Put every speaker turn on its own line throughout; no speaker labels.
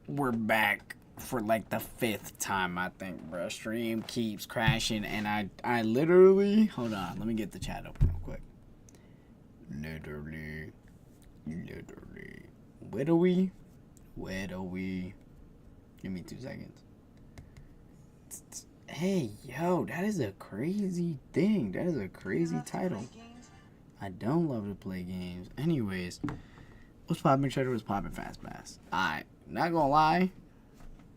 We're back for like the fifth time, I think, bro. Stream keeps crashing, and I literally, hold on, let me get the chat open real quick. Literally, where do we? Give me 2 seconds. Hey, yo, that is a crazy thing. That is a crazy title. I don't love to play games. Anyways, what's poppin', Cheddar? What's poppin', Fast Pass? Alright, not gonna lie.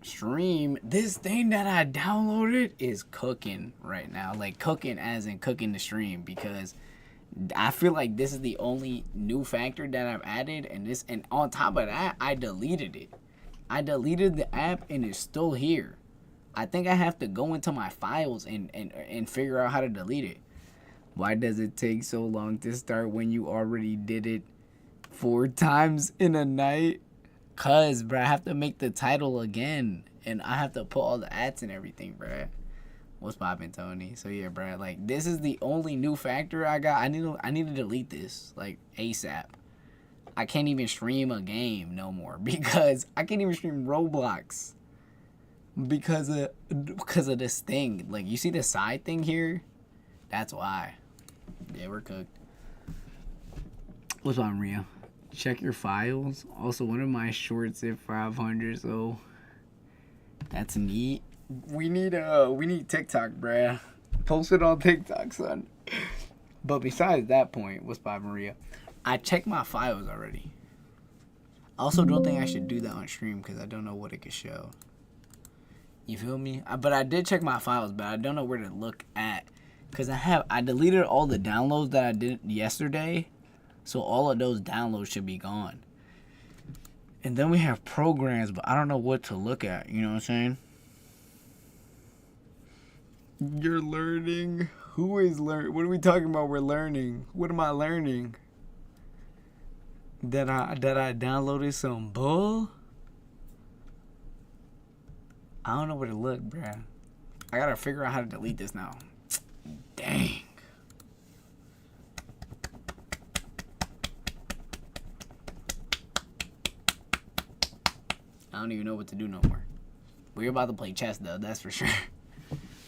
Stream, this thing that I downloaded is cooking right now. Like, cooking as in cooking the stream, because I feel like this is the only new factor that I've added, and on top of that, I deleted it. I deleted the app and it's still here. I think I have to go into my files and figure out how to delete it. Why does it take so long to start when you already did it 4 times in a night? Cause, bro, I have to make the title again, and I have to put all the ads and everything, bro. What's poppin', Tony? So yeah, bro, like, this is the only new factor I got. I need to delete this, like, ASAP. I can't even stream a game no more because I can't even stream Roblox because of this thing. Like, you see the side thing here? That's why. Yeah, we're cooked. What's on, Rio? Check your files. Also, one of my shorts at 500, so that's neat. We need TikTok, bruh. Post it on TikTok, son. But besides that point, what's by Maria? I checked my files already. I also don't think I should do that on stream because I don't know what it could show. You feel me? But I did check my files, but I don't know where to look at. Because I deleted all the downloads that I did yesterday. So all of those downloads should be gone. And then we have programs, but I don't know what to look at. You know what I'm saying? You're learning? Who is learning? What are we talking about? We're learning. What am I learning? That I downloaded some bull? I don't know where to look, bruh. I gotta figure out how to delete this now. Dang. I don't even know what to do no more. We're about to play chess though, that's for sure.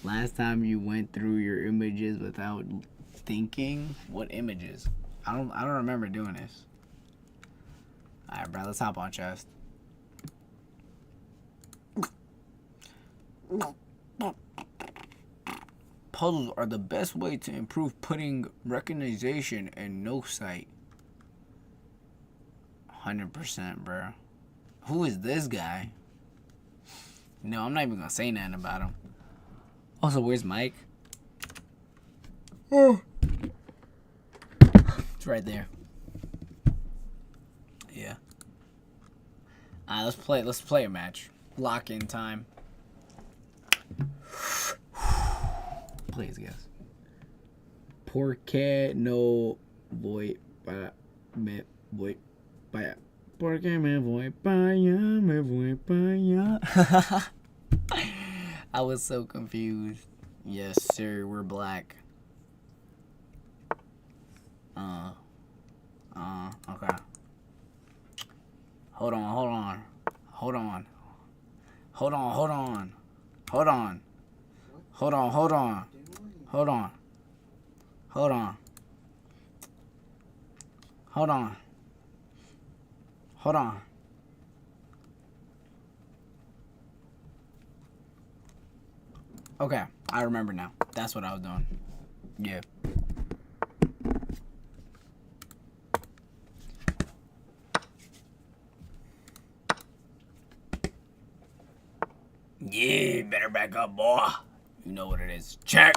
Last time you went through your images without thinking, what images? I don't remember doing this. Alright, bro, let's hop on chest. Puzzles are the best way to improve putting recognition and no sight. 100%, bro. Who is this guy? No, I'm not even gonna say nothing about him. Also, where's Mike? Oh. It's right there. Yeah. Let's play a match. Lock in time. Please, guys. Porque no voy para me voy para porque me voy para allá, me voy para allá. I was so confused. Yes, sir, we're black. Okay. Hold on. Hold on. Hold on. Hold on. Hold on. Hold on. Hold on. Hold on. Hold on. Hold on. Okay, I remember now. That's what I was doing. Yeah. Yeah, better back up, boy. You know what it is. Check.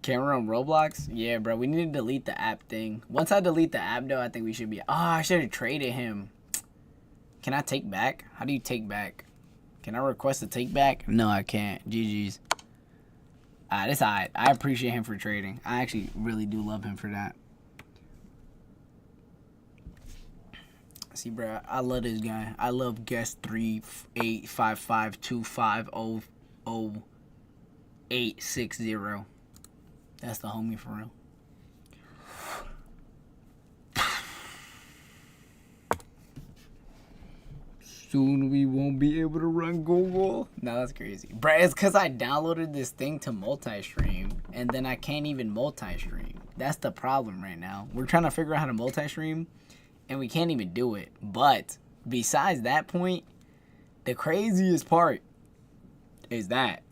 Camera on Roblox? Yeah, bro. We need to delete the app thing. Once I delete the app, though, I think we should be... Oh, I should have traded him. Can I take back? How do you take back? Can I request a take back? No, I can't. GG's. That's alright. I appreciate him for trading. I actually really do love him for that. See, bro, I love this guy. I love guest 385525500860. That's the homie for real. Soon we won't be able to run Google. No, that's crazy. Bruh, it's because I downloaded this thing to multi-stream, and then I can't even multi-stream. That's the problem right now. We're trying to figure out how to multi-stream, and we can't even do it. But besides that point, the craziest part is that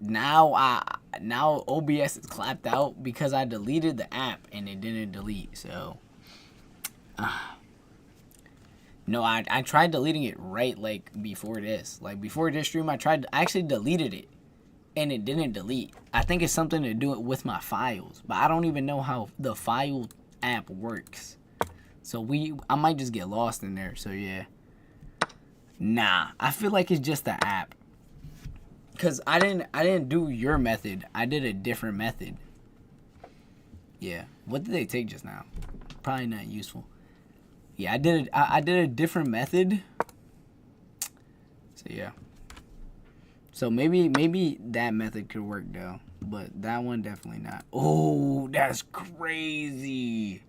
now OBS is clapped out because I deleted the app and it didn't delete. So no, I tried deleting it right like before this. Like before this stream, I actually deleted it and it didn't delete. I think it's something to do with my files, but I don't even know how the file app works. So I might just get lost in there. So yeah. Nah, I feel like it's just the app. Cause I didn't do your method. I did a different method. Yeah. What did they take just now? Probably not useful. Yeah, I did a different method. So yeah. So maybe that method could work though, but that one definitely not. Oh, that's crazy.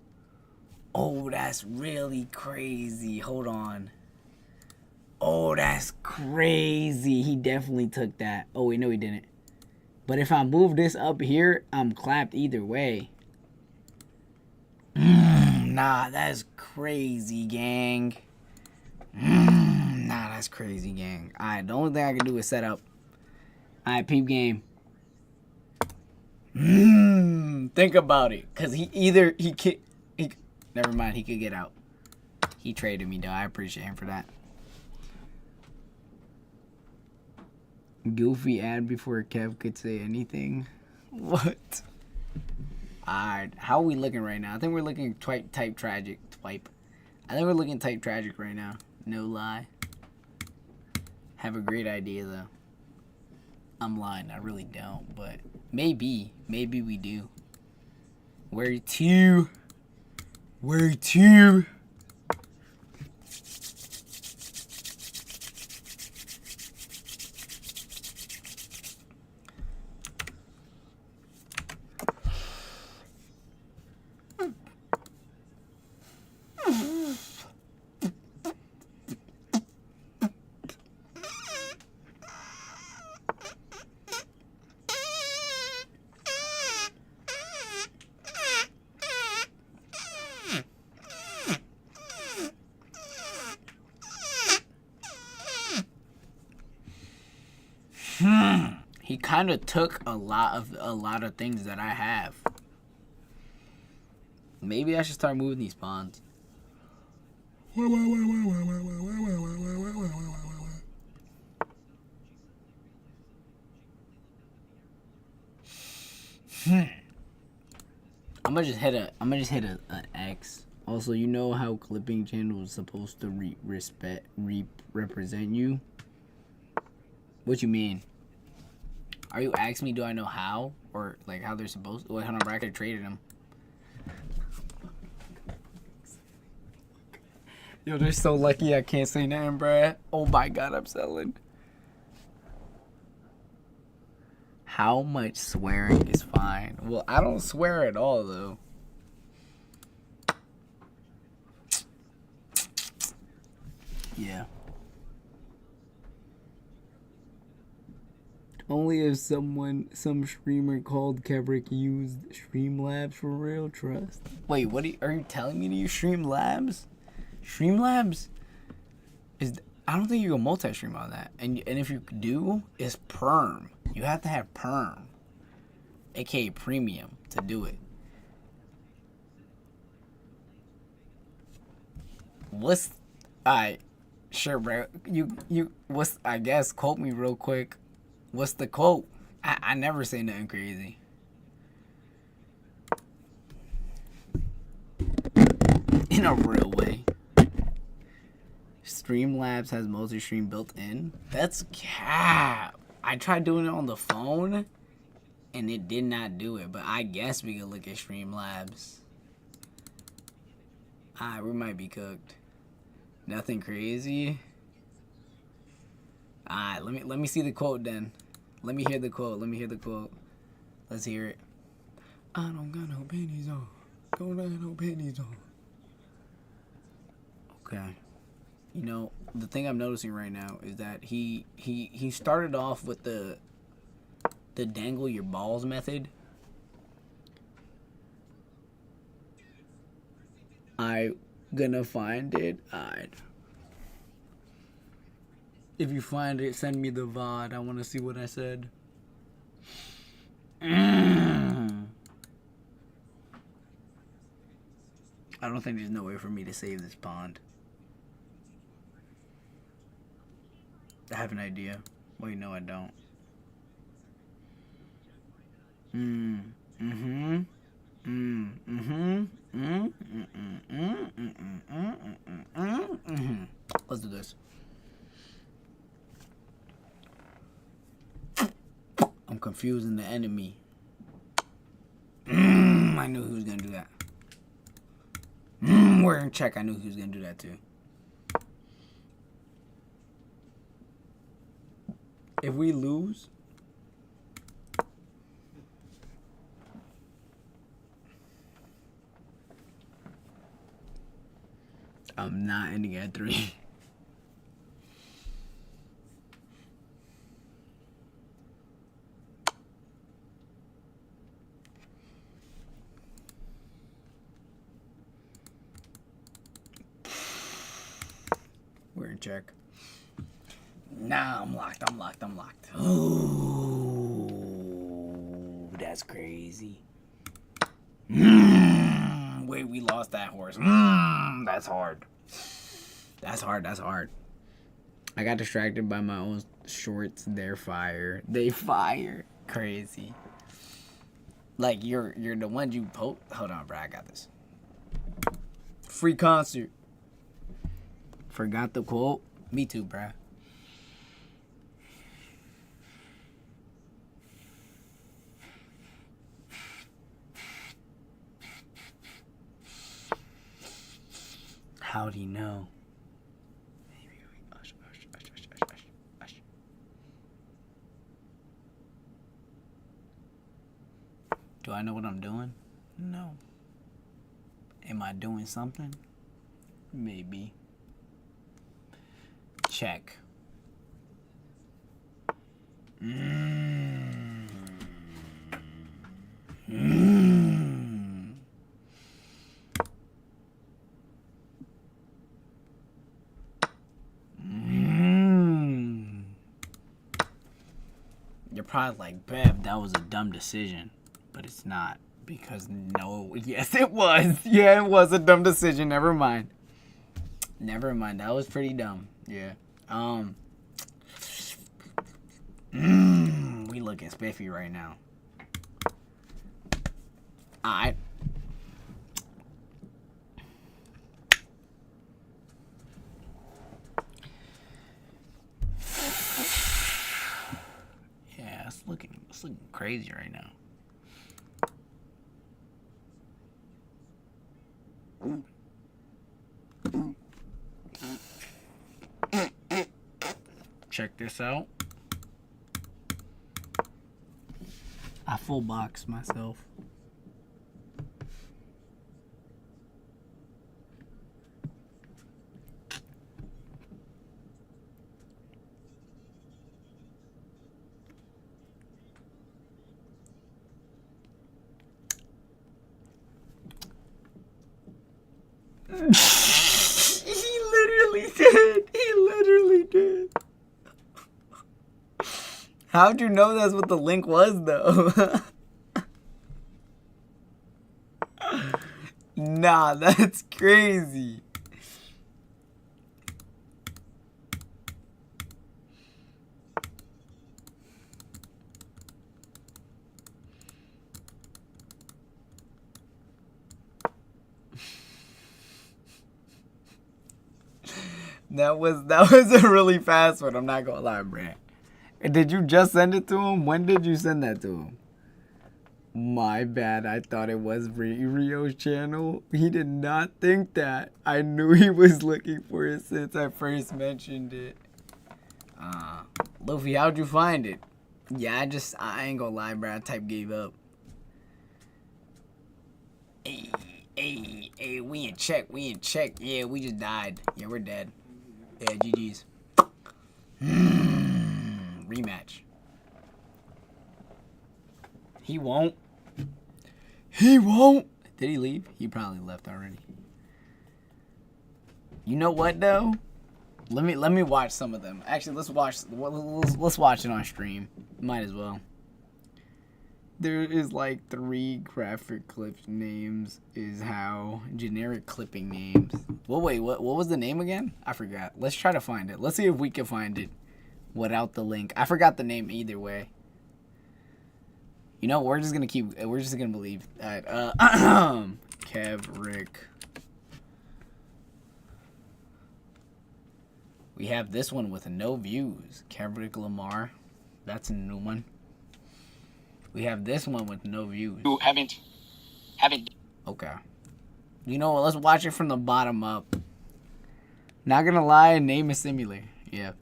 Oh, that's really crazy. Hold on. Oh, that's crazy. He definitely took that. Oh, wait, no, he didn't. But if I move this up here, I'm clapped either way. Nah, that's crazy, gang. Nah, that's crazy, gang. Alright, the only thing I can do is set up. Alright, peep game. Think about it. Because never mind, he could get out. He traded me, though. I appreciate him for that. Goofy ad before Kev could say anything. What? Alright, how are we looking right now? I think we're looking type tragic. I think we're looking type tragic right now. No lie. Have a great idea though. I'm lying, I really don't, but maybe we do. Where to? Where to? He kind of took a lot of things that I have. Maybe I should start moving these pawns. I'm gonna just hit an X. Also, you know how clipping channel is supposed to represent you? What you mean? Are you asking me, do I know how? Or, like, how they're supposed to? Wait, hold on, bro. I could've traded them. Yo, they're so lucky I can't say nothing, bruh. Oh my god, I'm selling. How much swearing is fine? Well, I don't swear at all, though. Yeah. Only if some streamer called Kevrick used Streamlabs for real trust. Wait, what are you telling me to use Streamlabs? Streamlabs I don't think you can multi-stream on that. And if you do, it's perm. You have to have perm, aka premium, to do it. Alright, sure, bro. I guess quote me real quick. What's the quote? I never say nothing crazy. In a real way. Streamlabs has multi-stream built in. That's cap. I tried doing it on the phone and it did not do it, but I guess we could look at Streamlabs. Alright, we might be cooked. Nothing crazy. Alright, let me see the quote then. Let me hear the quote. Let's hear it. I don't got no panties on. Don't got no panties on. Okay. You know, the thing I'm noticing right now is that he started off with the dangle your balls method. I gonna find it. Alright. If you find it, send me the VOD. I want to see what I said. I don't think there's no way for me to save this pond. I have an idea. Wait, no, I don't. Let's do this. I'm confusing the enemy. I knew he was gonna do that. We're in check. I knew he was gonna do that too. If we lose, I'm not ending at 3. We're in check. Nah, I'm locked. Ooh, that's crazy. Wait, we lost that horse. That's hard. That's hard. I got distracted by my own shorts. They fire. Crazy. Like, you're the one you poke. Hold on, bro. I got this. Free concert. Forgot the quote. Me too, bruh. How'd he know? Do I know what I'm doing? No. Am I doing something? Maybe. Check. You're probably like, Bev, that was a dumb decision. But it's not. Because no, yes it was. Yeah, it was a dumb decision. Never mind. That was pretty dumb. Yeah. We looking spiffy right now. Alright. Yeah, it's looking crazy right now. Check this out. I full box myself. He literally did. How'd you know that's what the link was, though? Nah, that's crazy. That was a really fast one. I'm not gonna lie, Brad. Did you just send it to him? When did you send that to him? My bad. I thought it was Rio's channel. He did not think that. I knew he was looking for it since I first mentioned it. Luffy, how'd you find it? Yeah, I ain't gonna lie, bro. I type gave up. Hey, hey, we in check. Yeah, we just died. Yeah, we're dead. Yeah, GG's. Rematch. He won't. Did he leave? He probably left already. You know what though? Let me watch some of them. Actually, let's watch it on stream. Might as well. There is like 3 graphic clip names. Is how generic clipping names. Well, wait, what was the name again? I forgot. Let's try to find it. Let's see if we can find it without the link. I forgot the name either way. You know, we're just gonna believe that. Kev Rick. We have this one with no views. Kev Rick Lamar. That's a new one. We have this one with no views.
You haven't.
Okay. You know what? Let's watch it from the bottom up. Not gonna lie, name a simulator. Yeah.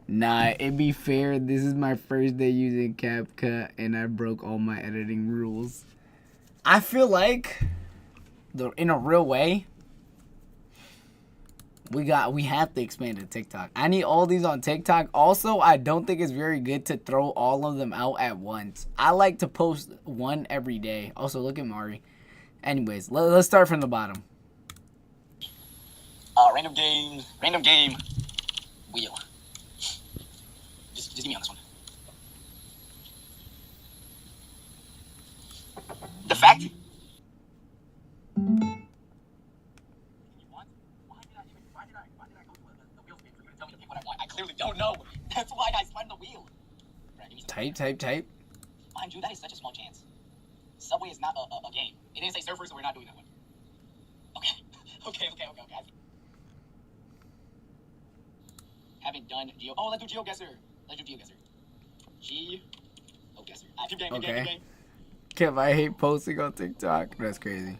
Nah, it be fair. This is my first day using CapCut, and I broke all my editing rules. I feel like, in a real way, we have to expand to TikTok. I need all these on TikTok. Also, I don't think it's very good to throw all of them out at once. I like to post one every day. Also, look at Mari. Anyways, let's start from the bottom.
Random game, wheel. Just give me on this one. The fact. I clearly don't know. That's why I spun the wheel.
Type.
Mind you, that is such a small chance. Subway is not a game. It didn't say surfers, so we're not doing that one. Okay. Haven't done Geo. Oh, let's do GeoGuessr. GeoGuessr. Keep game.
Kev, I hate posting on TikTok. That's crazy.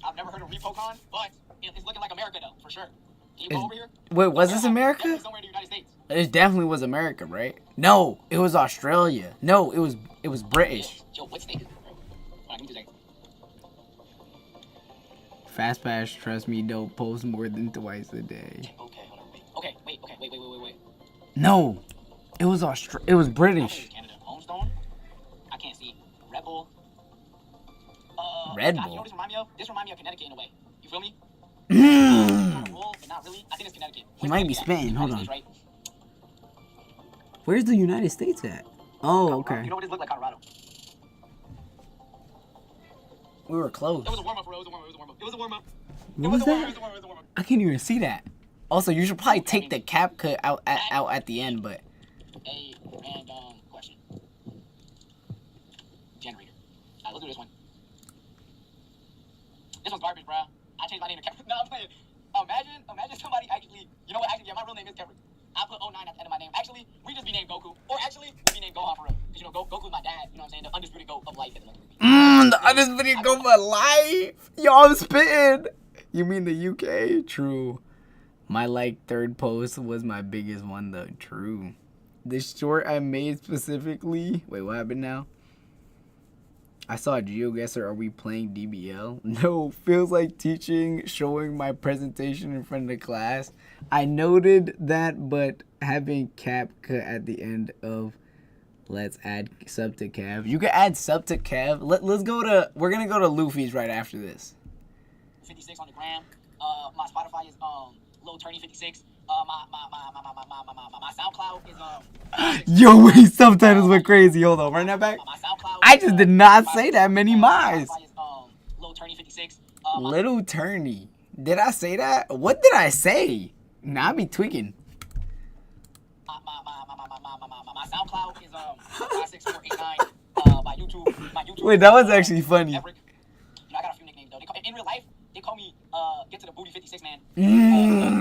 I've never heard of RepoCon, but it's looking like America though, for sure. Can you go over here?
Wait, was this America?
Yeah, somewhere in the United States.
It definitely was America, right? No, it was Australia. No, it was British.
Yo, what state is it, bro? Hold on, give me 2 seconds.
Fast Pass, trust me, don't post more than twice a day.
Okay, hold on, wait.
No, it was British.
Canada. Homestone? I can't see. Red Bull.
Red
God,
Bull.
you know what this remind me of? This remind me of Connecticut in a way. You feel me? But not really. I think it's Connecticut.
He might be spitting. Hold on.
States, right?
Where's the United States at? Oh, okay.
You know what this looked like, Colorado?
We were close.
It was a warm-up, bro. It was a warm-up.
What was that? I can't even see that. Also, you should probably take the cap cut out at the end, but.
A random question. Generator. Alright, let's do this one. This one's garbage, bro. I changed my name to Kevin. No, I'm playing. Imagine somebody actually. You know what? Actually, yeah, my real name is Kevin. I put 09 at the end of my name. Actually, we just be named Goku, or actually, we be named Gohan for real. Because you know, Goku's my dad. You know what I'm saying? The undisputed GOAT of life.
The undisputed GOAT of life. Yo, I'm spitting. You mean the UK? True. My third post was my biggest one though. True. The short I made specifically. Wait, what happened now? I saw GeoGuessr. Are we playing DBL? No, feels like teaching, showing my presentation in front of the class. I noted that, but having CapCut at the end of let's add sub to Kev. You can add sub to Kev. Let's go to. We're gonna go to Luffy's right after this.
56 on the gram. My Spotify is Lil Turney 56. My SoundCloud is
Yo, wait, subtitles went crazy. Hold on, run that back.
My SoundCloud.
I just did not say that many miles.
Lil Turney 56.
Little Turney. Did I say that? What did I say? Nah, I be tweaking.
My SoundCloud is 56489. My YouTube.
Wait, that was actually funny.
You know, I got a few nicknames though. In real life, they call me Get to the Booty 56 man.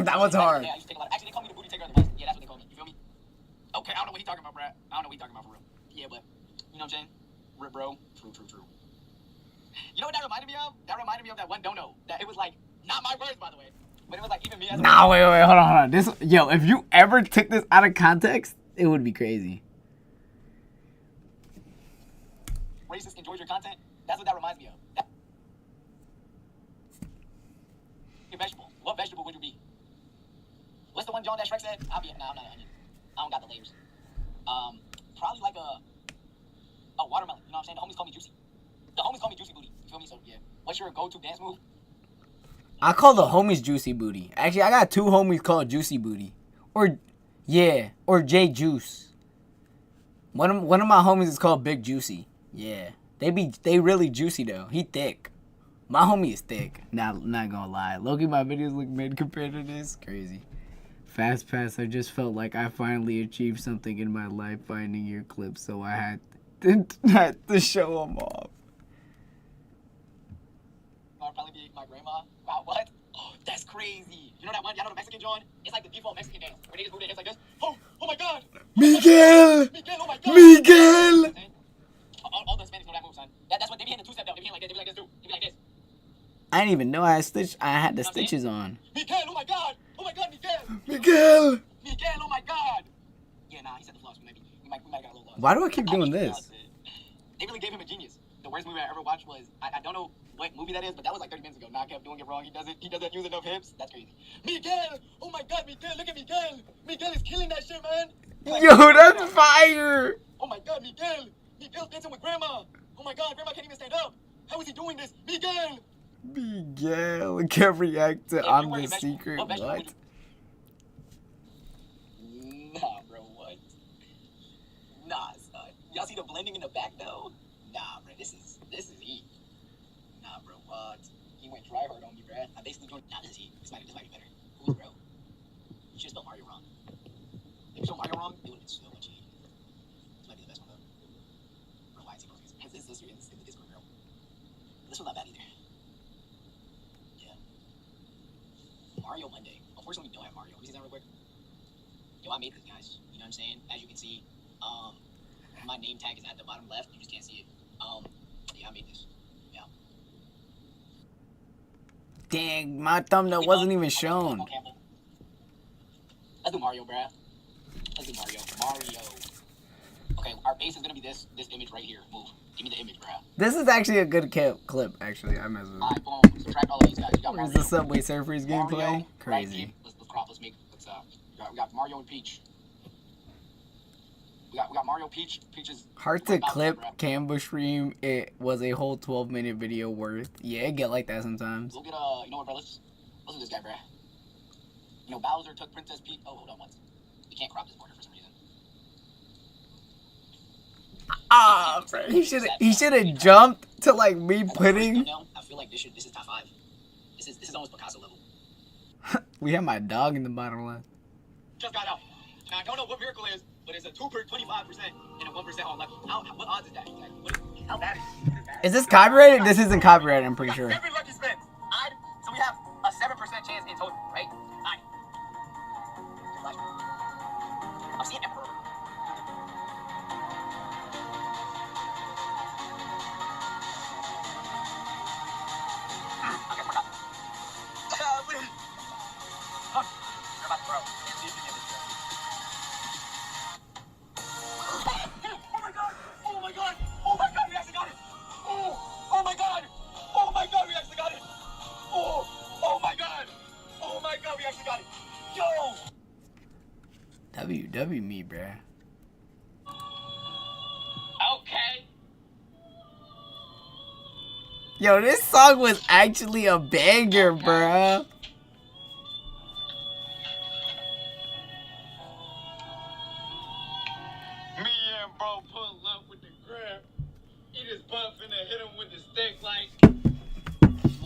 That was hard.
Yeah, I used to take a lot. Actually, they call me the Booty Taker of the West. Yeah, that's what they call me. You feel me? Okay, I don't know what he's talking about, Brad. I don't know what he's talking about for real. Yeah, but you know what I'm saying? Rip, bro. True. You know what that reminded me of? That reminded me of that one dono. That it was like not my words, by the way, but it was like even me as.
Nah, wait, hold on. If you ever took this out of context, it would be crazy.
Racist enjoyed your content. That's what that reminds me of. Your vegetable. What vegetable would you be? What's the one John that Shrek said? I'm not an onion. I don't got the layers. Probably like a watermelon. You know what I'm saying? The homies call me Juicy. The homies call me Juicy Booty. You feel me? So yeah. What's your go-to dance move?
I call the homies Juicy Booty. Actually, I got 2 homies called Juicy Booty. Or J Juice. One of my homies is called Big Juicy. Yeah. They really juicy though. He thick. My homie is thick. Not gonna lie. Loki, my videos look mid compared to this. Crazy. Fast Pass, I just felt like I finally achieved something in my life finding your clips, so I had to show them off.
I'll probably be my grandma. Wow, what? Oh, that's crazy. You know that one? Y'all know the Mexican John? It's like the default Mexican dance. Where they just move their hands like this. Oh my God.
Miguel!
Miguel, oh my God.
Miguel!
All the Hispanics know that move, son. That's what they be hitting the 2-step though. They be hitting like this. They be like this too. They be like this.
I didn't even know I had the stitches on.
Miguel, oh my God. Oh my God, Miguel.
Miguel!
Miguel, oh my God. Yeah, nah, he said the flaws. We might got a little lost.
Why do I keep doing this?
They really gave him a genius. The worst movie I ever watched was, I don't know what movie that is, but that was like 30 minutes ago. Nah, I kept doing it wrong. He doesn't use enough hips. That's crazy. Miguel! Oh my God, Miguel! Look at Miguel! Miguel is killing that shit, man!
Yo, that's fire!
Oh my God, Miguel! Miguel's dancing with Grandma! Oh my God, Grandma can't even stand up! How is he doing this? Miguel!
Miguel, can't react to I'm the secret. What?
Nah, bro, what? Nah, son. Y'all see the blending in the back though? Nah, bro, this is heat. Nah, bro, what? He went dry hard on me, bro. I basically doing. Nah, this is heat. This might be better. Ooh, bro. You should spell Mario wrong. If you spell Mario wrong, it would have been so much heat. This might be the best one though. Bro, why is he posting his sister in the Discord, bro? This one's not bad either. Yeah. Mario Monday. Unfortunately, we don't have Mario. Can we see that real quick? Yo, I made this, guys. You know what I'm saying? As you can see, my name tag is at the bottom left. You just can't see it. Yeah, I made this. Yeah.
Dang, my thumbnail wasn't even shown.
Let's do Mario, bruh. Let's do Mario. Mario. Okay, our base is gonna be this image right here. Move. Give me the image, bruh.
This is actually a good clip, actually. I mess with it.
Alright, boom. Subtract all of these guys. You got
Where's
Mario.
the Subway Surfers gameplay?
Mario,
Crazy.
Right, let's crop. We got Mario and Peach. We got Mario, Peach. Peach is
Hard to clip Canva stream. It was a whole 12-minute video worth. Yeah, it get like that sometimes.
We'll get you know what, bro? Let's do this guy, bro. You know, Bowser took Princess Peach. Oh, hold on once. We can't crop this border for some reason.
Ah, bro, he should have jumped to like me putting.
I feel like this is top 5. This is almost Picasso level.
We have my dog in the bottom left.
Just got out. Now I don't know what miracle is, but it's a 25% and a 1% on lucky. What odds is that? How bad
is this copyrighted? This isn't copyrighted, I'm pretty sure.
7 lucky spins. So we have a 7% chance in total, right? I'm seeing Emperor. Okay, we're done. You're about to throw. Oh my God! Oh my God! Oh my God! We actually got it! Oh my God! Oh my God! We actually got it! Oh my God! Oh my God! We actually got it! Yo!
WW me, bruh.
Okay.
Yo, this song was actually a banger, bruh.
Me and bro pull up with the grip. He just finna hit him with the stick like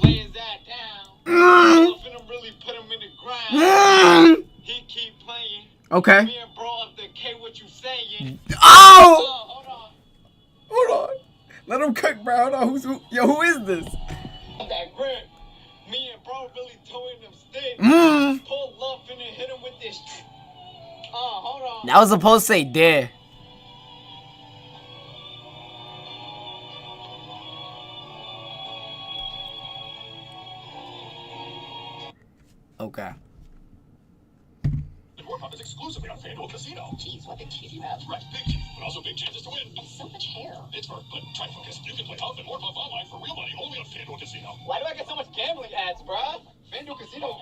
lay his ass down. Finna really put him in the ground. He keep playing.
Okay.
Me and bro up the K what you saying.
Oh!
Hold on.
Hold on. Let him cook, bro. Hold on. Who is this?
That grip. Me and bro really towing them sticks. Pull up finna hit him with this. Hold on.
That was supposed to say dare. Okay.
Warm-up is exclusively on FanDuel Casino. Jeez. what big teeth you have.
Right, big teeth, but also big chances to win.
And so much hair.
Pittsburgh, but try focus. You can play Huff and more Puff online for real money only on FanDuel Casino.
Why do I get so much gambling ads, bruh? FanDuel Casino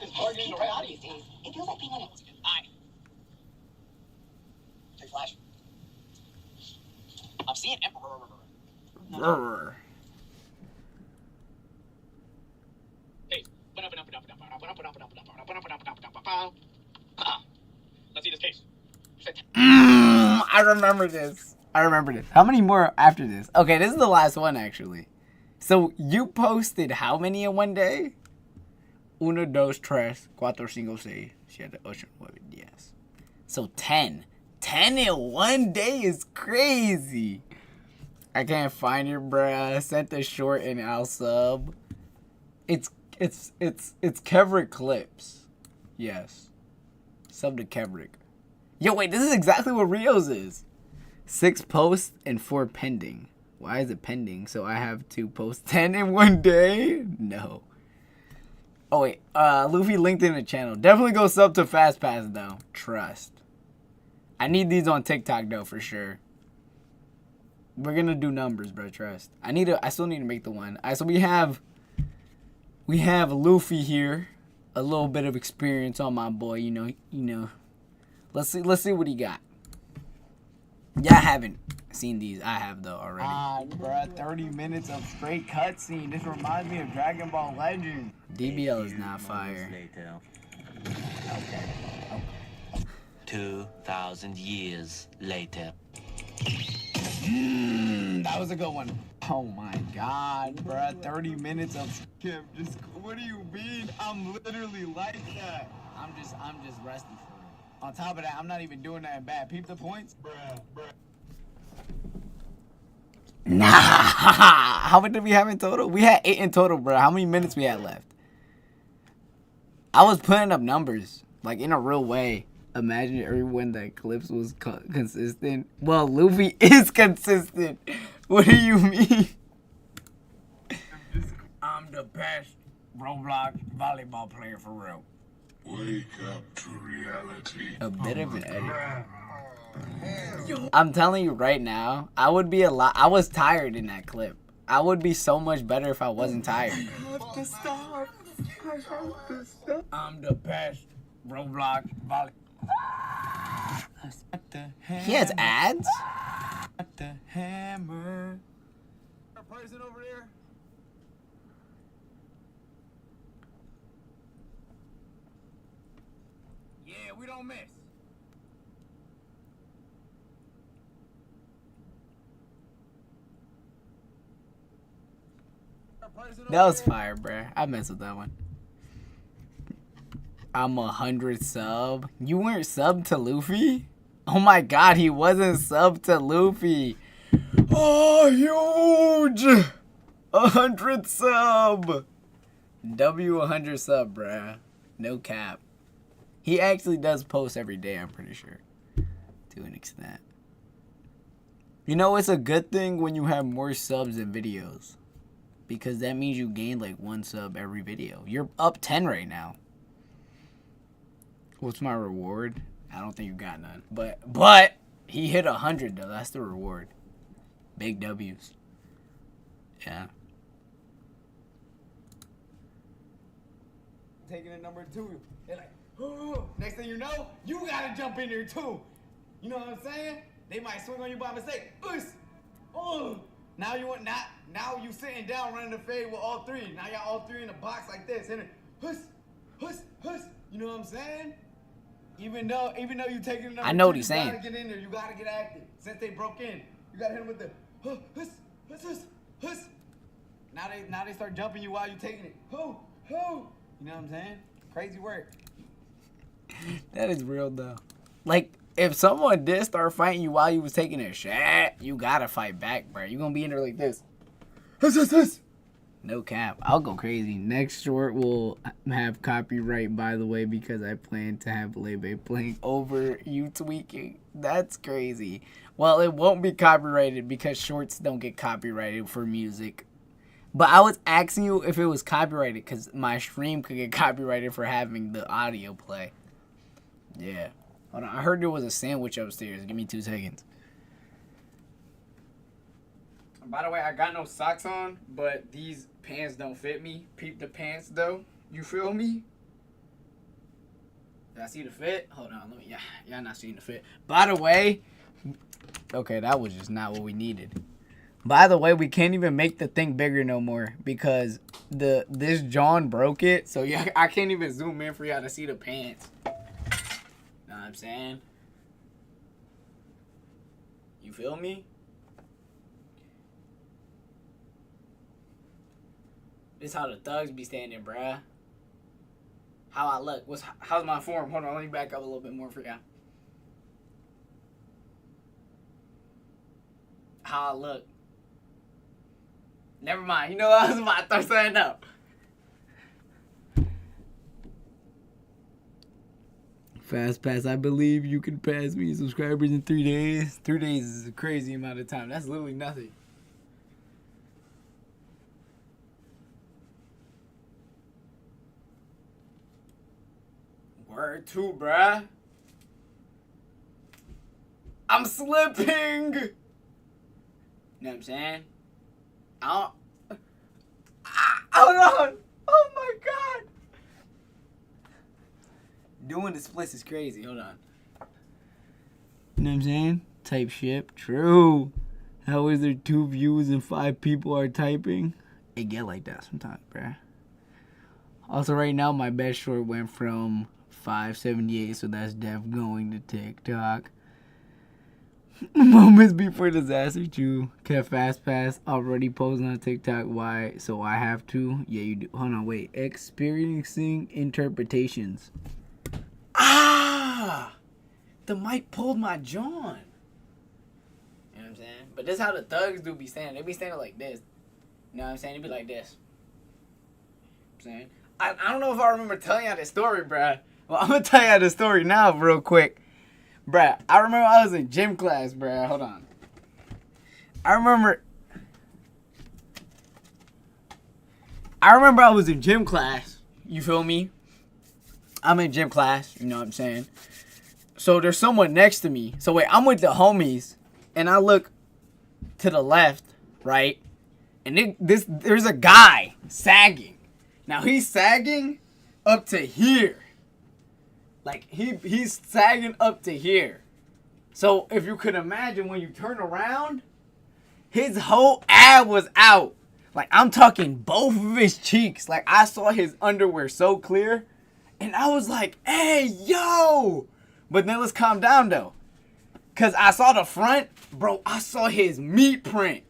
is targeting the right these days. It feels like being on it. Hi. Take flash. I'm seeing Emperor.
Brr.
Let's see this case.
I remember this. How many more after this? Okay, this is the last one, actually. So, you posted how many in one day? 1, 2, 3, 4, 5, 6, 7, 8, 9, 10. So, 10. 10 in one day is crazy. I can't find it, bruh. I sent the short and I'll sub. It's Kevrick Clips. Yes. Sub to Kevrick. Yo, wait, this is exactly what Rio's is. 6 posts and 4 pending. Why is it pending? So I have to post 10 in one day? No. Oh, wait. Luffy linked in the channel. Definitely go sub to Fast Pass, though. Trust. I need these on TikTok, though, for sure. We're gonna do numbers, bro. Trust. I still need to make the one. Alright, so we have Luffy here. A little bit of experience on my boy, you know. Let's see what he got. Yeah, I haven't seen these. I have though already.
Bruh, 30 minutes of straight cutscene. This reminds me of Dragon Ball Legend.
DBL is not fire.
2,000 years later.
That was a good one. Oh my god, bruh. 30 minutes of skip. Just what do you mean? I'm literally like that. I'm just rusty for real. On top of that, I'm not even doing that bad. Peep the points. Bruh.
Nah. How many did we have in total? We had 8 in total, bro. How many minutes we had left? I was putting up numbers, like in a real way. Imagine everyone that Clips was consistent. Well, Luffy is consistent. What do you mean?
I'm the best Roblox volleyball player for real.
Wake up to reality.
A bit of an edit. I'm telling you right now, I would be I was tired in that clip. I would be so much better if I wasn't tired.
I have to stop. I'm the best Roblox volleyball.
He has ads?
The hammer. A person over there. Yeah, we don't miss.
That was fire, bruh. I messed with that one. I'm 100 sub. You weren't sub to Luffy? Oh my god, he wasn't sub to Luffy. Oh, huge! 100 sub. W 100 sub, bruh. No cap. He actually does post every day, I'm pretty sure. To an extent. You know, it's a good thing when you have more subs than videos. Because that means you gain like 1 sub every video. You're up 10 right now. What's my reward? I don't think you got none. But he hit 100 though. That's the reward. Big W's. Yeah.
Taking a number 2. They're like, oh, next thing you know, you gotta jump in there too. You know what I'm saying? They might swing on you by mistake. Oh. Now you sitting down running the fade with all 3. Now y'all all 3 in a box like this. And then, you know what I'm saying? Even though you taking the number
I know
2,
what he's saying.
You gotta get in there. You gotta get active. Since they broke in, you gotta hit them with the Now they start jumping you while you taking it. You know what I'm saying? Crazy work.
That is real though. Like, if someone did start fighting you while you was taking a shot, you gotta fight back, bro. You gonna be in there like this. No cap. I'll go crazy. Next short will have copyright, by the way, because I plan to have Lebe playing over you tweaking. That's crazy. Well, it won't be copyrighted because shorts don't get copyrighted for music. But I was asking you if it was copyrighted because my stream could get copyrighted for having the audio play. Yeah. Hold on, I heard there was a sandwich upstairs. Give me 2 seconds. By the way, I got no socks on, but these pants don't fit me. Peep the pants though. You feel me? Did I see the fit? Hold on, let me. Yeah, y'all not seeing the fit. By the way, okay, that was just not what we needed. By the way, we can't even make the thing bigger no more because this John broke it. So yeah, I can't even zoom in for y'all to see the pants. Know what I'm saying? You feel me? This how the thugs be standing, bruh. How I look? How's my form? Hold on, let me back up a little bit more for y'all. How I look. Never mind. You know what? I was about to throw something up. Fast pass. I believe you can pass me subscribers in 3 days. 3 days is a crazy amount of time. That's literally nothing. Word 2, bruh. I'm slipping. You know what I'm saying? Hold on. Oh my god. Doing the splits is crazy. Hold on. You know what I'm saying? Type ship. True. How is there 2 views and 5 people are typing? It get like that sometimes, bruh. Also, right now, my best short went from 578, so that's def going to TikTok. Moments before disaster, too. Kept fast pass already posting on TikTok. Why? So I have to? Yeah, you do. Hold on, wait. Experiencing interpretations. Ah! The mic pulled my John. You know what I'm saying? But this is how the thugs do be standing. They be standing like this. You know what I'm saying? They be like this. You know what I'm saying? I don't know if I remember telling y'all this story, bruh. Well, I'm going to tell y'all the story now real quick. Bruh, I remember I was in gym class, bruh. Hold on. I remember I was in gym class. You feel me? I'm in gym class. You know what I'm saying? So there's someone next to me. So wait, I'm with the homies. And I look to the left, right? And there's a guy sagging. Now he's sagging up to here. Like, he's sagging up to here. So, if you could imagine, when you turn around, his whole ab was out. Like, I'm talking both of his cheeks. Like, I saw his underwear so clear. And I was like, hey, yo. But then let's calm down, though. Because I saw the front. Bro, I saw his meat print.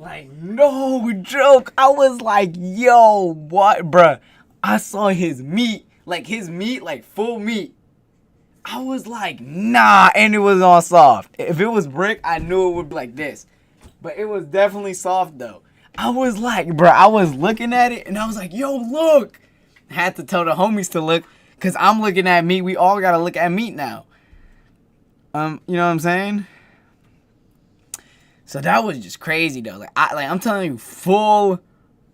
Like, no joke. I was like, yo, what, bruh? I saw his meat. Like, his meat, like, full meat. I was like, nah, and it was all soft. If it was brick, I knew it would be like this. But it was definitely soft, though. I was like, bro, I was looking at it, and I was like, yo, look. I had to tell the homies to look, because I'm looking at meat. We all got to look at meat now. You know what I'm saying? So that was just crazy, though. Like I'm telling you, full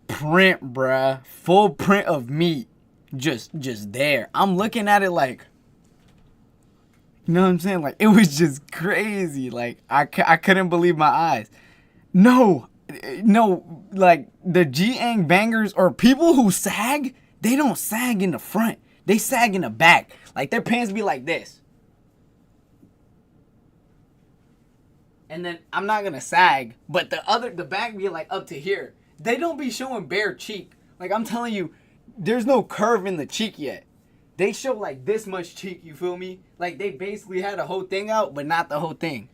print, bruh. Full print of meat. Just there. I'm looking at it like, you know what I'm saying? Like, it was just crazy. Like, I couldn't believe my eyes. No, like, the G-Ang bangers or people who sag, they don't sag in the front. They sag in the back. Like, their pants be like this. And then, I'm not gonna sag, but the back be like up to here. They don't be showing bare cheek. Like, I'm telling you, there's no curve in the cheek yet. They show like this much cheek, you feel me? Like they basically had the whole thing out, but not the whole thing.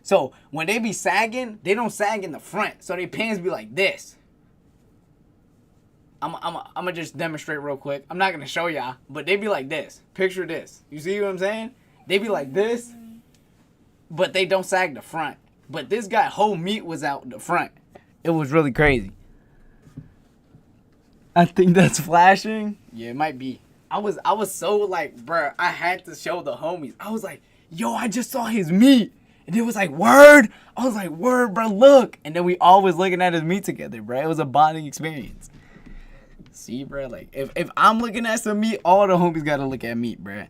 So when they be sagging, they don't sag in the front. So their pants be like this. I'm gonna just demonstrate real quick. I'm not gonna show y'all, but they be like this. Picture this. You see what I'm saying? They be like this, but they don't sag the front. But this guy whole meat was out the front. It was really crazy. I think that's flashing. Yeah, it might be. I was so like, bruh, I had to show the homies. I was like, yo, I just saw his meat. And it was like, word. I was like, word, bro, look. And then we always looking at his meat together, bro. It was a bonding experience. See, bro, like, if I'm looking at some meat, all the homies got to look at meat, bro.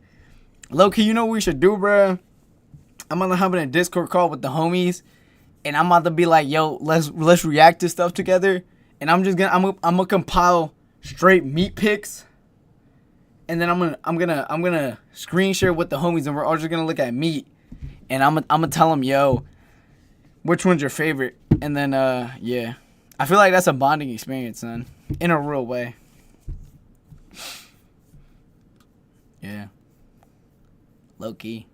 Low-key, you know what we should do, bruh? I'm gonna hop in a Discord call with the homies, and I'm about to be like, yo, let's react to stuff together. And I'm gonna compile straight meat pics, and then I'm gonna screen share with the homies, and we're all just gonna look at meat, and I'm gonna tell them, yo, which one's your favorite, and then yeah, I feel like that's a bonding experience, son, in a real way. Yeah, low key.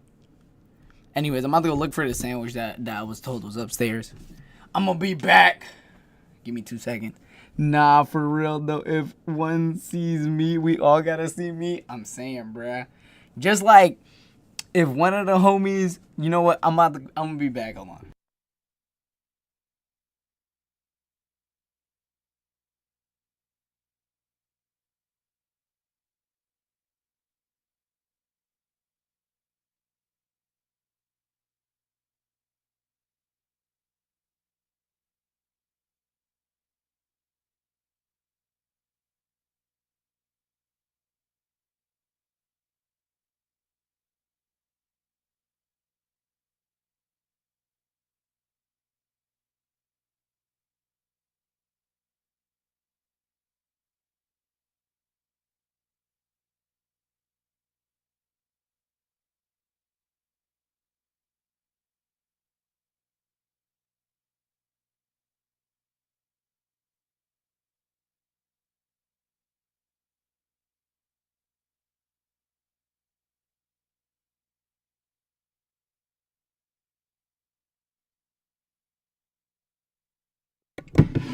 Anyways, I'm about to go look for the sandwich that I was told was upstairs. I'm gonna be back. Give me 2 seconds. Nah, for real though. If one sees me, we all gotta see me. I'm saying, bruh. Just like if one of the homies, you know what? I'm gonna be back. Hold on.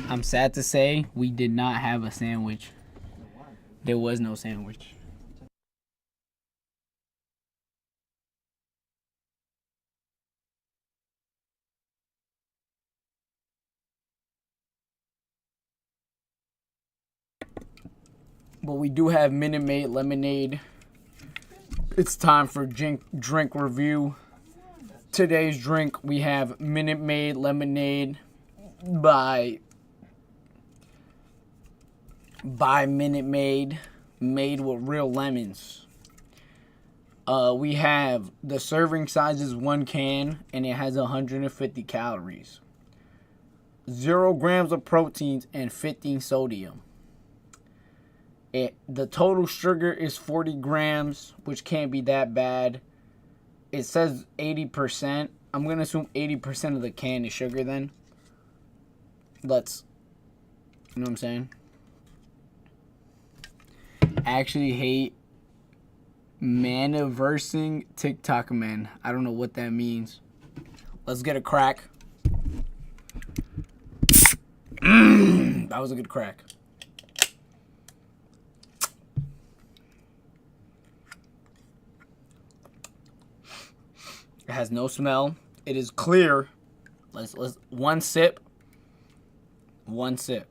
I'm sad to say we did not have a sandwich. There was no sandwich. But we do have Minute Maid lemonade. It's time for drink review. Today's drink, we have Minute Maid lemonade by Minute Maid, made with real lemons. We have the serving size is 1 can and it has 150 calories, 0 grams of proteins, and 15 sodium. The total sugar is 40 grams, which can't be that bad. It says 80%. I'm going to assume 80% of the can is sugar then. You know what I'm saying? I actually hate maniversing TikTok man. I don't know what that means. Let's get a crack. That was a good crack. It has no smell. It is clear. Let's one sip. One sip.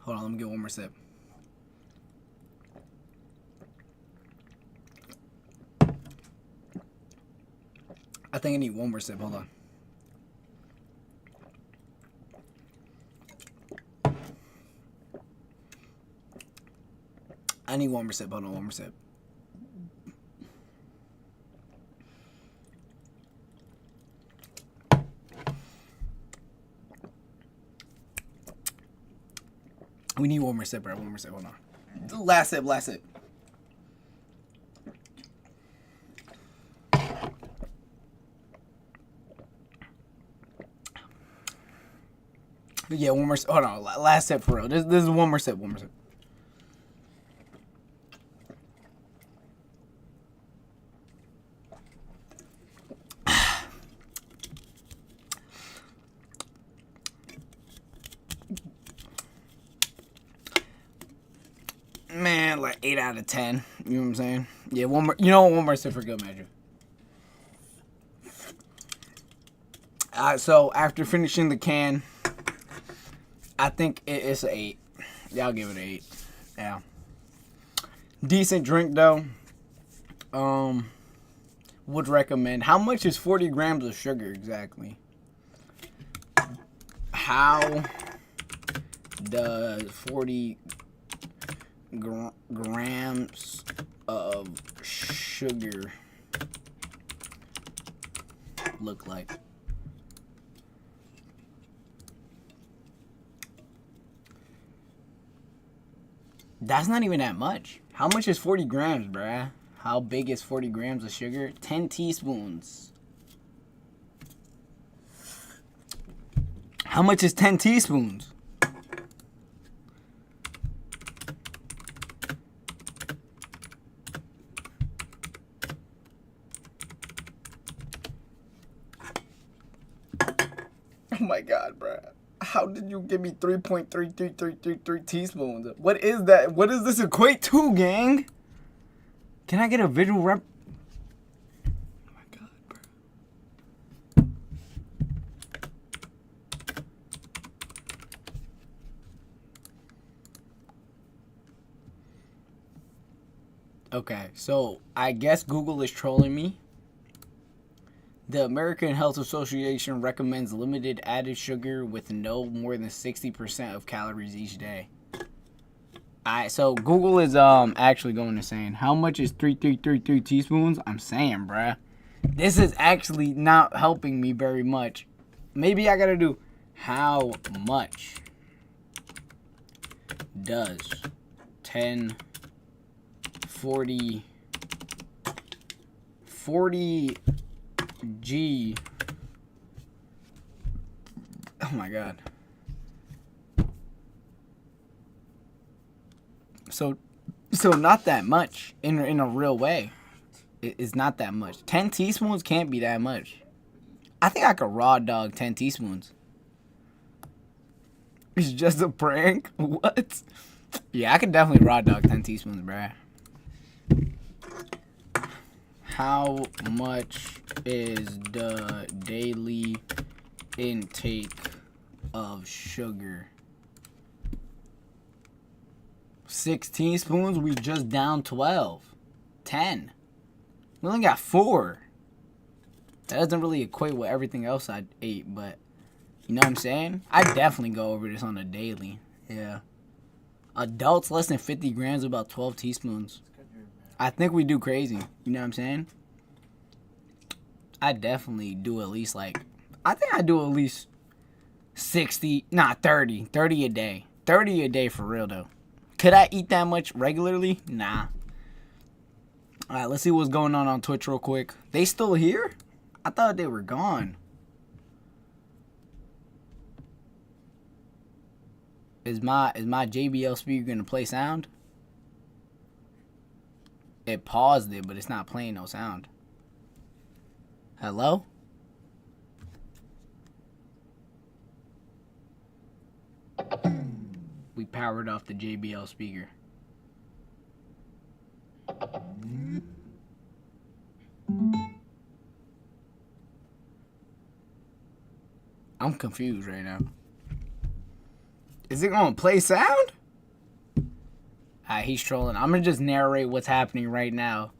Hold on, let me get one more sip. I think I need one more sip. Hold on. I need one more sip. Hold on, one more sip. We need one more sip, bro. One more sip. Hold on. Last sip. Last sip. Yeah, one more. Hold on. Last sip for real. This is one more sip. One more sip. Man, like 8 out of 10. You know what I'm saying? Yeah, one more. You know what? One more sip for good measure. So after finishing the can, I think it's an 8. Yeah, I'll give it an 8. Yeah. Decent drink though. Would recommend. How much is 40 grams of sugar exactly? How does 40 grams of sugar look like? That's not even that much. How much is 40 grams, bruh? How big is 40 grams of sugar? 10 teaspoons. How much is 10 teaspoons? Oh my god, bruh. How did you give me 3.33333 teaspoons? What is that? What does this equate to, gang? Can I get a visual rep? Oh my god, bro. Okay, so I guess Google is trolling me. The American Health Association recommends limited added sugar with no more than 60% of calories each day. Alright, so Google is actually going to saying, how much is 3.333 teaspoons? I'm saying, bruh. This is actually not helping me very much. Maybe I gotta do, how much does 40 G. Oh my god. So not that much in a real way. It's not that much. 10 teaspoons can't be that much. I think I could raw dog 10 teaspoons. It's just a prank? What? Yeah, I could definitely raw dog 10 teaspoons, bruh. How much is the daily intake of sugar? 6 teaspoons? We just down 12. 10. We only got 4. That doesn't really equate with everything else I ate, but you know what I'm saying? I definitely go over this on a daily. Yeah. Adults less than 50 grams, about 12 teaspoons. I think we do crazy. You know what I'm saying? I definitely do at least I think I do at least 60, 30 a day. 30 a day for real though. Could I eat that much regularly? Nah. Alright, let's see what's going on Twitch real quick. They still here? I thought they were gone. Is my JBL speaker gonna play sound? It paused it, but it's not playing no sound. Hello? We powered off the JBL speaker. I'm confused right now. Is it gonna play sound? He's trolling. I'm gonna just narrate what's happening right now.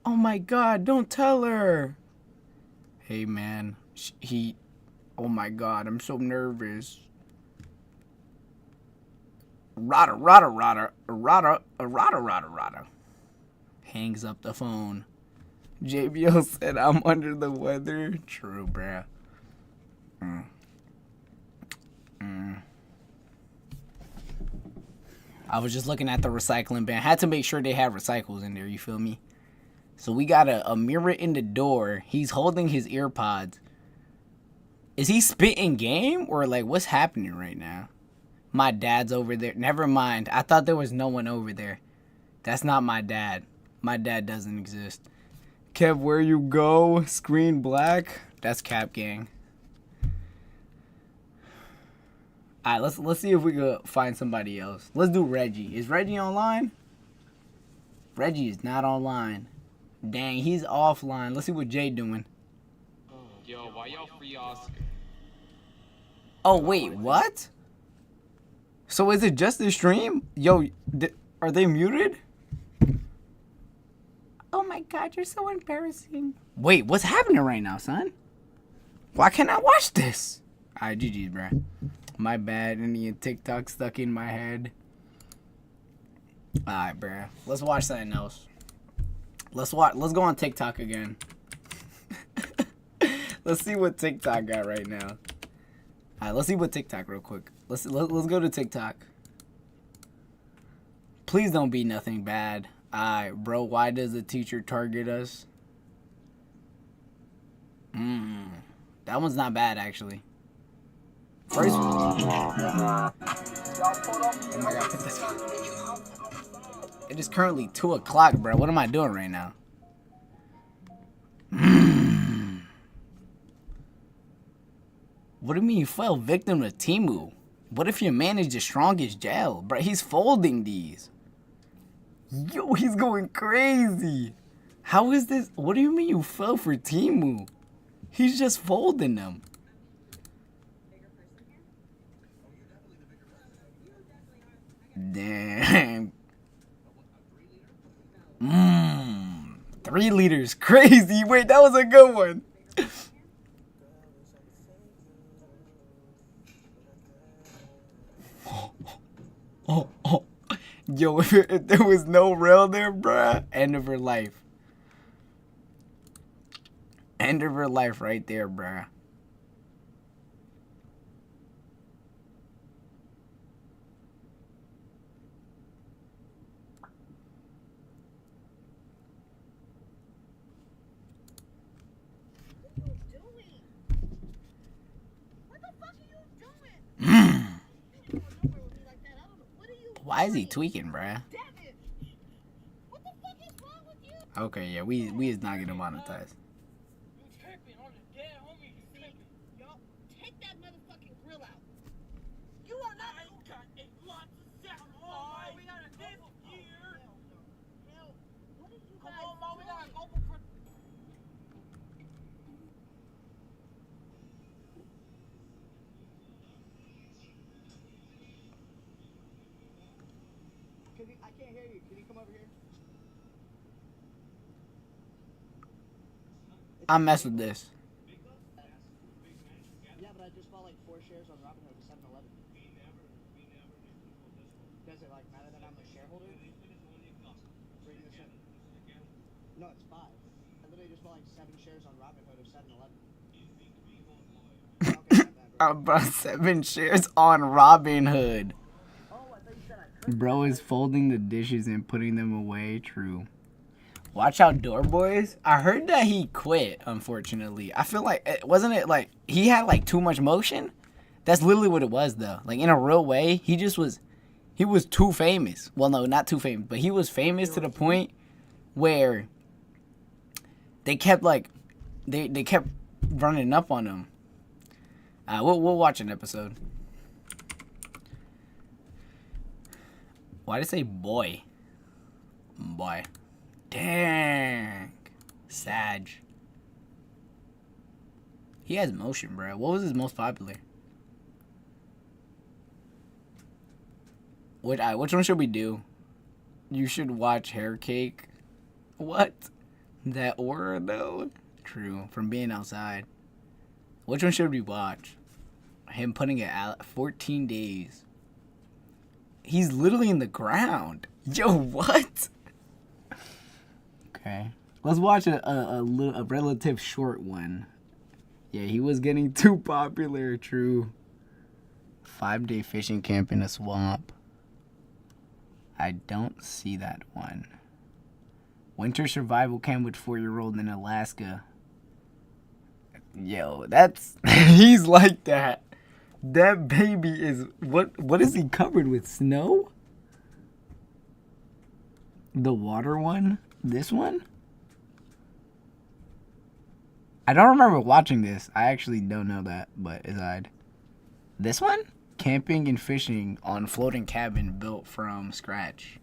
Oh my god, don't tell her. Hey man, oh my god, I'm so nervous. Rada. Hangs up the phone. JBL said I'm under the weather. True, bruh. I was just looking at the recycling bin. Had to make sure they have recycles in there, you feel me? So we got a mirror in the door. He's holding his earpods. Is he spitting game or like what's happening right now? My dad's over there. Never mind. I thought there was no one over there. That's not my dad. My dad doesn't exist. Kev, where you go? Screen black. That's Cap Gang. Alright, let's see if we could find somebody else. Let's do Reggie. Is Reggie online? Reggie is not online. Dang, he's offline. Let's see what Jay doing.
Yo, why y'all free Oscar?
Oh, wait, what? So is it just the stream? Yo, are they muted? Oh my god, you're so embarrassing. Wait, what's happening right now, son? Why can't I watch this? Alright, GG's, bruh. My bad. Any TikTok stuck in my head. Alright, bruh. Let's watch something else. Let's go on TikTok again. Let's see what TikTok got right now. Alright, let's see what TikTok real quick. Let's go to TikTok. Please don't be nothing bad. Alright, bro, why does the teacher target us? That one's not bad, actually. First it is currently 2 o'clock, bro. What am I doing right now? What do you mean you fell victim to Temu? What if your man is the strongest gel? Bro, he's folding these. Yo, he's going crazy. How is this? What do you mean you fell for Temu? He's just folding them. Damn. 3 liters. Crazy. Wait, that was a good one. Oh. Yo, if there was no rail there, bruh, end of her life. End of her life right there, bruh. Why is he tweaking, bruh? Okay, yeah, we is not gonna monetize.
Take that motherfucking grill out. You are not.
We got a table here.
What did you
Come
guys
on, Mom, we gotta
do?
go for.
I can't hear you. Can you come over here?
I mess with this.
Yeah, but I just bought like 4 shares on Robinhood at 7-Eleven. Does it like matter that I'm a shareholder? Bring this in. No, it's 5. I literally just bought like 7 shares on Robinhood of 7-Eleven.
I bought 7 shares on Robinhood.
Oh, I thought you said I could.
Bro is folding the dishes and putting them away. True. Watch out, Door Boys. I heard that he quit, unfortunately. I feel like, wasn't it like, he had like too much motion? That's literally what it was, though. Like, in a real way, he was too famous. Well, no, not too famous, but he was famous to the point where they kept like, they kept running up on him. We'll watch an episode. Why did it say boy? Boy. Dang. Sag. He has motion, bro. What was his most popular? Which one should we do? You should watch Hair Cake. What? That aura, though? True. From being outside. Which one should we watch? Him putting it out 14 days. He's literally in the ground. Yo, what? Okay. Let's watch a relative short one. Yeah, he was getting too popular. True. 5-day fishing camp in a swamp. I don't see that one. Winter survival camp with 4-year-old in Alaska. Yo, that's he's like that. That baby is what is he covered with? Snow? The water one? This one? I don't remember watching this. I actually don't know that, but aside. This one? Camping and fishing on floating cabin built from scratch.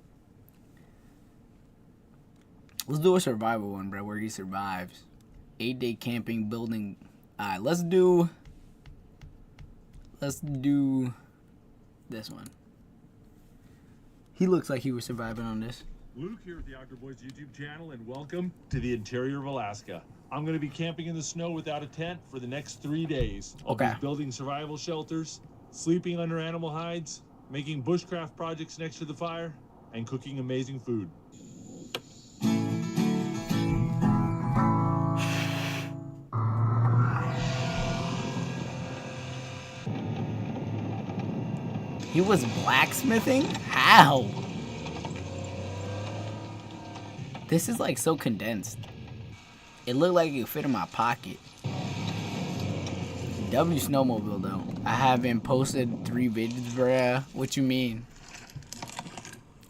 Let's do a survival one, bro, where he survives. 8-day camping building. Alright, let's do this one. He looks like he was surviving on this.
Luke here with the Outdoor Boys YouTube channel, and welcome to the interior of Alaska. I'm going to be camping in the snow without a tent for the next 3 days. I'll be building survival shelters, sleeping under animal hides, making bushcraft projects next to the fire, and cooking amazing food.
He was blacksmithing? How? This is like so condensed. It looked like it could fit in my pocket. W snowmobile though. I haven't posted 3 videos, bruh. What you mean?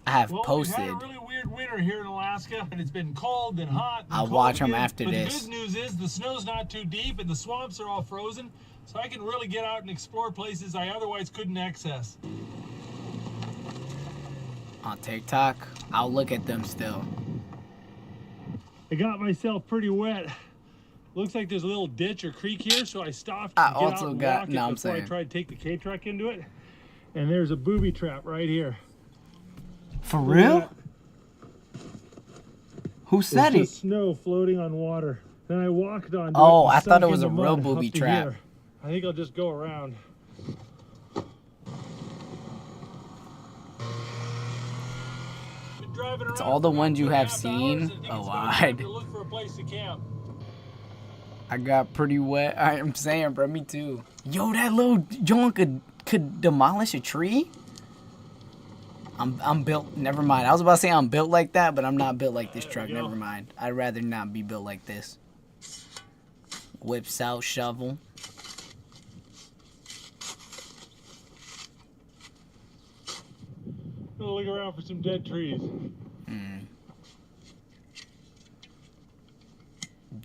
I have posted.
We've had a really weird winter here in Alaska, and it's been cold and hot. And
I'll
cold
watch them
again.
after
But
this.
The good news is the snow's not too deep and the swamps are all frozen, so I can really get out and explore places I otherwise couldn't access.
On TikTok, I'll look at them still.
I got myself pretty wet. Looks like there's a little ditch or creek here, so I stopped
I
to get
also
out and
got-
walk
no,
it
I'm
before I
saying.
tried to take the K-Truck into it. And there's a booby trap right here.
For
Look at
real?
that.
Who said
It's
it?
just snow floating on water. Then I walked on.
Oh, I thought it was a real booby trap.
I think I'll just go around. Been driving
It's
around
all the
for
ones you
about
have
2.5
seen.
hours. I think
Oh,
it's about time
I'd.
to look for a place to camp.
I got pretty wet. I am saying, bro, me too. Yo, that little joint could demolish a tree? I'm built. Never mind. I was about to say I'm built like that, but I'm not built like this truck.
you go.
Never mind. I'd rather not be built like this. Whips out shovel.
Gonna look around for some dead trees.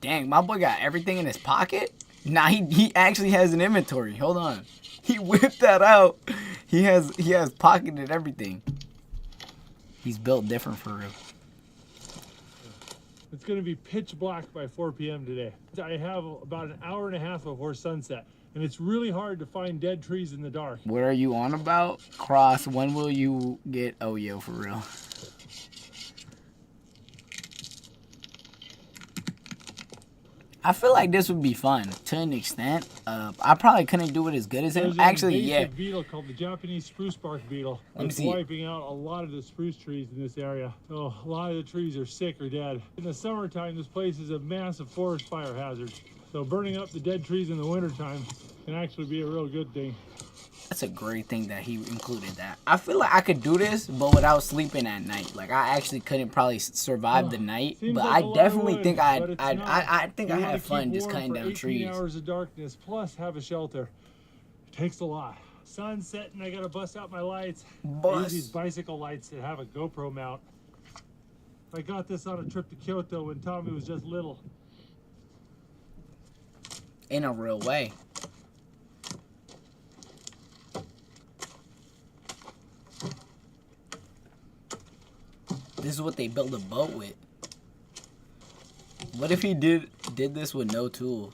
Dang, my boy got everything in his pocket? Nah, he actually has an inventory. Hold on. He whipped that out. He has pocketed everything. He's built different for real.
It's gonna be pitch black by 4 p.m. today. I have about an hour and a half before sunset, and it's really hard to find dead trees in the dark.
What are you on about? Cross, when will you get Oyo for real? I feel like this would be fun to an extent. I probably couldn't do it as good as him.
There's an
Actually, yeah.
invasive beetle called the Japanese spruce bark beetle.
Let me
It's
see it.
wiping out a lot of the spruce trees in this area. So a lot of the trees are sick or dead. In the summertime, this place is a massive forest fire hazard. So burning up the dead trees in the wintertime can actually be a real good thing.
That's a great thing that he included that. I feel like I could do this, but without sleeping at night. Like I actually couldn't probably survive the night,
Seems
but
like
I
a lot of
definitely
wood,
think
but it's not.
I think I
You wanna
had fun
keep
just
warm
cutting
for
down
18
trees.
hours of darkness plus have a shelter. It takes a lot. Sun's setting, I gotta bust out my lights. I use these bicycle lights that have a GoPro mount. I got this on a trip to Kyoto when Tommy was just little.
In a real way. This is what they build a boat with. What if he did this with no tools?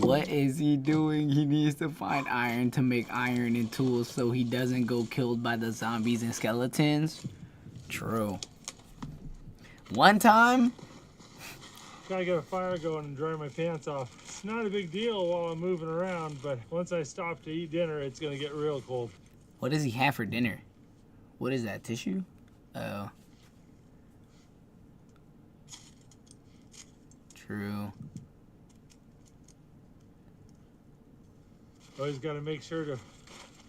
What is he doing? He needs to find iron to make iron and tools so he doesn't go killed by the zombies and skeletons. True. One time,
Gotta get a fire going and dry my pants off. It's not a big deal while I'm moving around, but once I stop to eat dinner, it's gonna get real cold.
what does he have for dinner? What is that, tissue? Oh. True.
Always gotta make sure to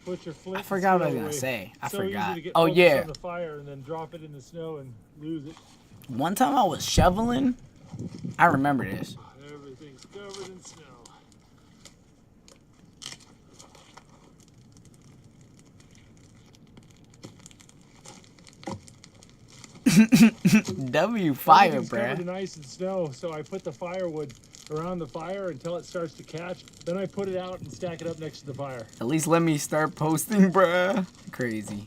put your flint.
I forgot what I was
and
gonna
steel away.
say. I
So
forgot.
easy to get
Oh,
focused
yeah.
on the fire and then drop it in the snow and lose it.
One time I was shoveling. I remember this.
Everything's covered in snow.
W fire,
Everything's covered in
bruh.
ice and snow, so I put the firewood around the fire until it starts to catch. Then I put it out and stack it up next to the fire.
At least let me start posting, bruh. Crazy.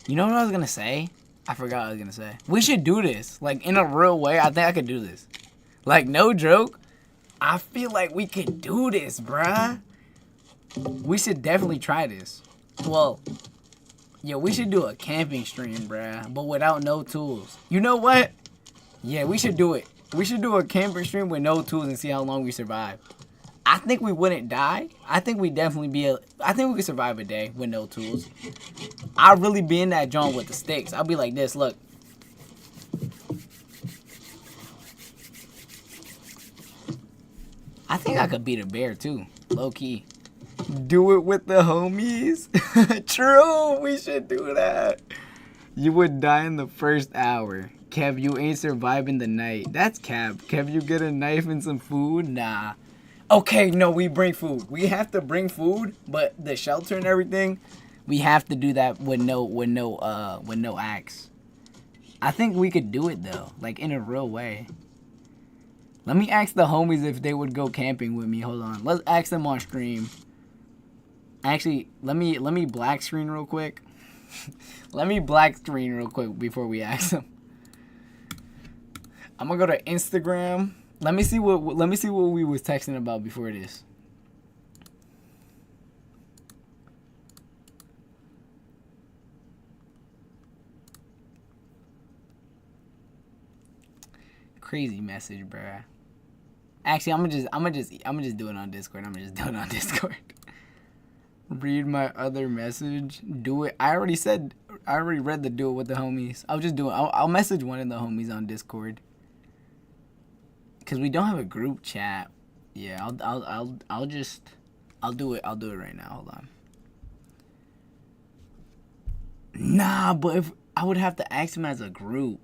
You know what I was gonna say? I forgot what I was gonna say. We should do this. Like, in a real way, I think I could do this. Like, no joke. I feel like we could do this, bruh. We should definitely try this. Well, yo, we should do a camping stream, bruh, but without no tools. You know what? Yeah, we should do it. We should do a camping stream with no tools and see how long we survive. I think we wouldn't die. I think we'd definitely I think we could survive a day with no tools. I'd really be in that joint with the sticks. I'll be like this, look. I think I could beat a bear too, low key. Do it with the homies. True, we should do that. You would die in the first hour. Kev, you ain't surviving the night. That's cap. Kev, you get a knife and some food? Nah. Okay, no, we bring food. We have to bring food, but the shelter and everything, we have to do that with no axe. I think we could do it though, like in a real way. Let me ask the homies if they would go camping with me. Hold on. Let's ask them on stream. Actually, let me black screen real quick. Let me black screen real quick before we ask them. I'm gonna go to Instagram. Let me see what we was texting about before this. Crazy message, bruh. Actually, I'm gonna just do it on Discord. Read my other message. Do it. I already read the do it with the homies. I'll message one of the homies on Discord. Cause we don't have a group chat. Yeah, I'll do it right now. Hold on. Nah, but if I would have to ask him as a group.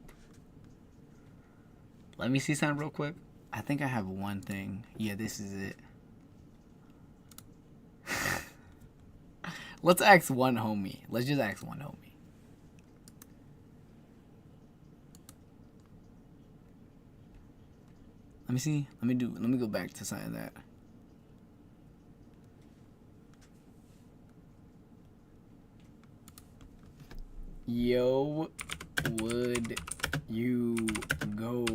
Let me see something real quick. I think I have one thing. Yeah, this is it. Let's ask one homie. Let's just ask one homie. Let me see. Let me go back to something that. Yo, would you go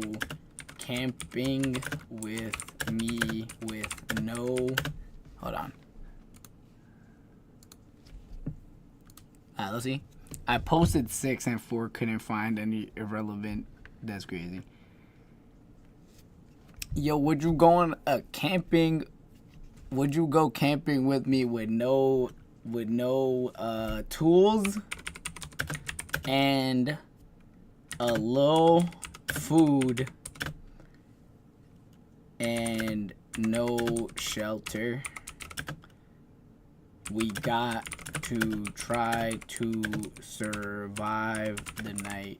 camping with me with no... Hold on. Alright, let's see. I posted 6 and 4 couldn't find any irrelevant. That's crazy. Yo, would you go on a camping? Would you go camping with me with no tools and a low food and no shelter? We got to try to survive the night.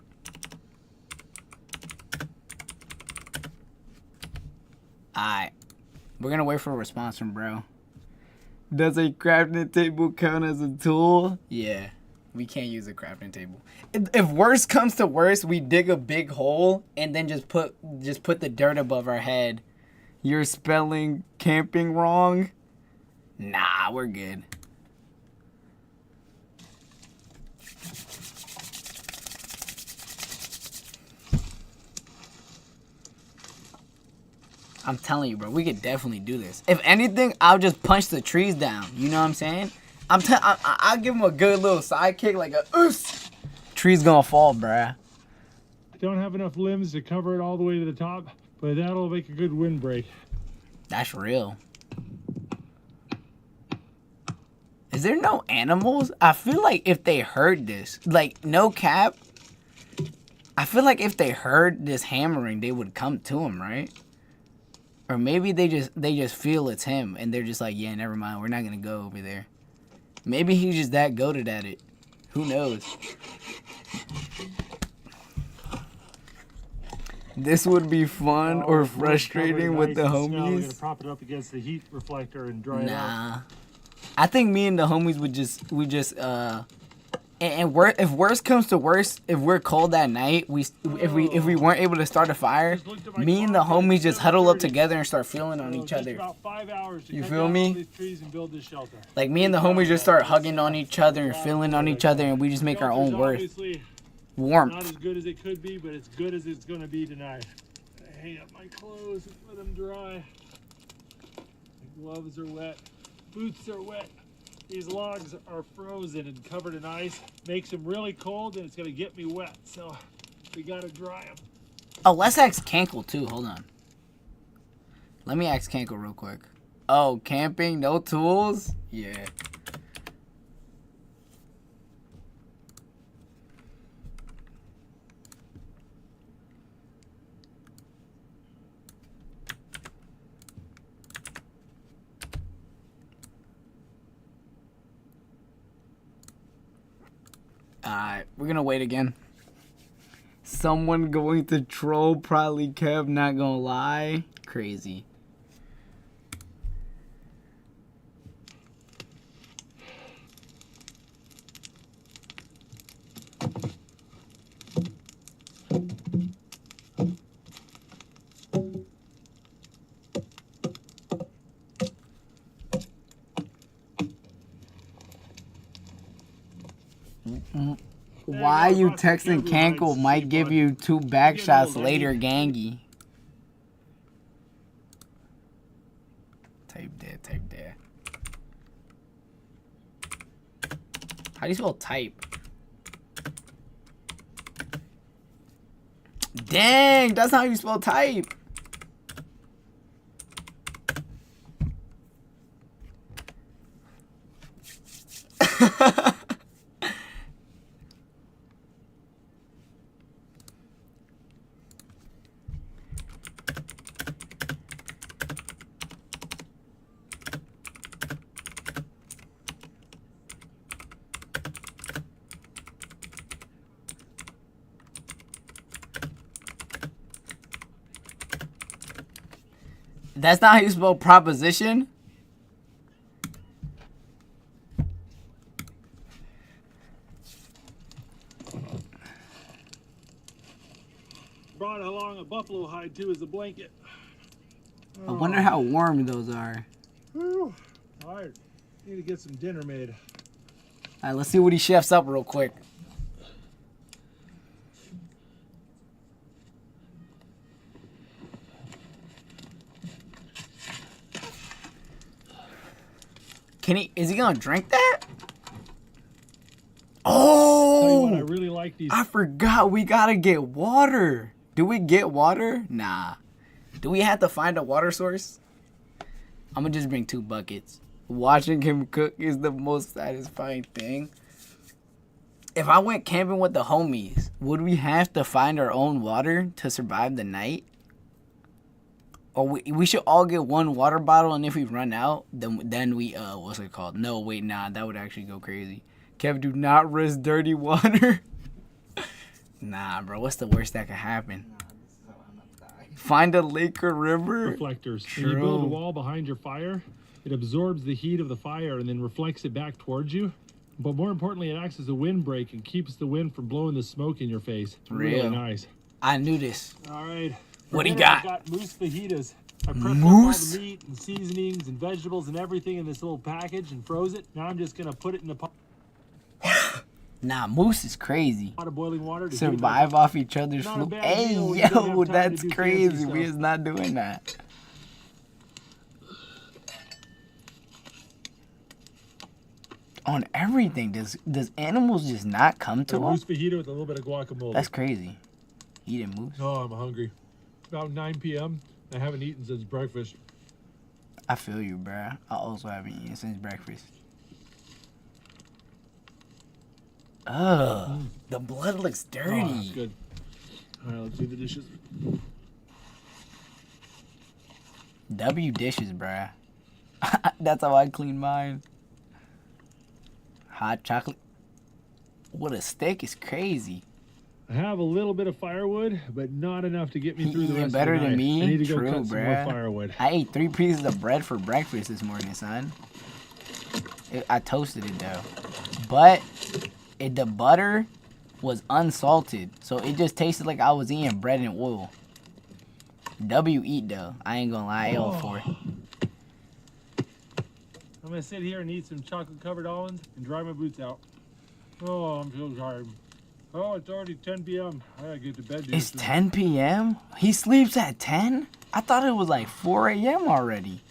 Alright. We're gonna wait for a response from bro. Does a crafting table count as a tool? Yeah. We can't use a crafting table. If worst comes to worst, we dig a big hole and then just put the dirt above our head. You're spelling camping wrong? Nah, we're good. I'm telling you, bro, we could definitely do this. If anything, I'll just punch the trees down. You know what I'm saying? I'll give him a good little sidekick, like a oos. Tree's gonna fall, bruh.
I don't have enough limbs to cover it all the way to the top, but that'll make a good windbreak.
That's real. Is there no animals? I feel like if they heard this, like, no cap, I feel like if they heard this hammering, they would come to him, right? Or maybe they just feel it's him and they're just like, yeah, never mind, we're not gonna go over there. Maybe he's just that goated at it. Who knows? This would be fun or frustrating with the homies.
We're gonna prop it up against the heat reflector and dry it out.
Nah. I think me and the homies would just if worst comes to worst, if we're cold that night, if we weren't able to start a fire, me and the homies just huddle up together and start feeling on each other. You feel me? Like me and the homies just start hugging on each other and feeling on each other, and we just make our own warmth.
Not as good as it could be, but it's good as it's gonna be tonight. I hang up my clothes and let them dry. Gloves are wet. Boots are wet. These logs are frozen and covered in ice. Makes them really cold and it's gonna get me wet. So we gotta dry them.
Oh, let's ask Cankle too. Hold on. Let me ask Cankle real quick. Oh, camping, no tools? Yeah. Alright, we're gonna wait again. Someone going to troll, probably Kev, not gonna lie. Crazy. Why you texting Cankle might give you 2 back shots later, Gangy. Type there, type there. How do you spell type? Dang, that's not how you spell type. That's not how you spell proposition?
Brought along a buffalo hide too as a blanket.
I wonder how warm those are.
Whew. Tired. Need to get some dinner made.
Alright, let's see what he chefs up real quick. Is he gonna drink that? Oh!
Tell you what, I really like these.
I forgot we gotta get water. Do we get water? Nah. Do we have to find a water source? I'm gonna just bring 2 buckets. Watching him cook is the most satisfying thing. If I went camping with the homies, would we have to find our own water to survive the night? Or we should all get 1 water bottle, and if we run out, then we what's it called? No, wait, nah, that would actually go crazy. Kev, do not risk dirty water. Nah, bro, what's the worst that could happen? Find a lake or river.
Reflectors.
True.
When you build a wall behind your fire, it absorbs the heat of the fire and then reflects it back towards you. But more importantly, it acts as a windbreak and keeps the wind from blowing the smoke in your face. It's really nice.
I knew this.
All right.
What do you
dinner,
got?
I got moose fajitas. I prepped up
Moose?
all the meat and seasonings and vegetables and everything in this little package and froze it. Now I'm just gonna put it in a pot
Nah, moose is crazy.
of boiling water to
Survive off each other's
Not a
food.
bad
Hey,
deal when you don't have
yo,
time to
that's
do fancy
crazy. We
stuff.
is not doing that. On everything, does animals just not come to
a
them?
moose fajita with a little bit of guacamole.
That's crazy. Eating moose.
Oh, I'm hungry. About 9 p.m. I haven't eaten since breakfast.
I feel you, bruh. I also haven't eaten since breakfast. Ugh, the blood looks dirty.
Oh, that's good. All right, let's do the dishes.
W dishes, bruh. That's how I clean mine. Hot chocolate. What a steak is crazy.
I have a little bit of firewood, but not enough to get me through the
Eating
rest
better
of the
than
night.
me?
I need to go
True,
cut some more
bruh.
firewood.
I ate 3 pieces of bread for breakfast this morning, son. I toasted it though, but the butter was unsalted, so it just tasted like I was eating bread and oil. W eat though. I ain't gonna lie, I ate for it.
I'm gonna sit here and eat some chocolate-covered almonds and dry my boots out. Oh, I'm so tired. Oh, it's already 10 p.m. I gotta get to bed.
It's 10 p.m. He sleeps at 10. I thought it was like 4 a.m. already.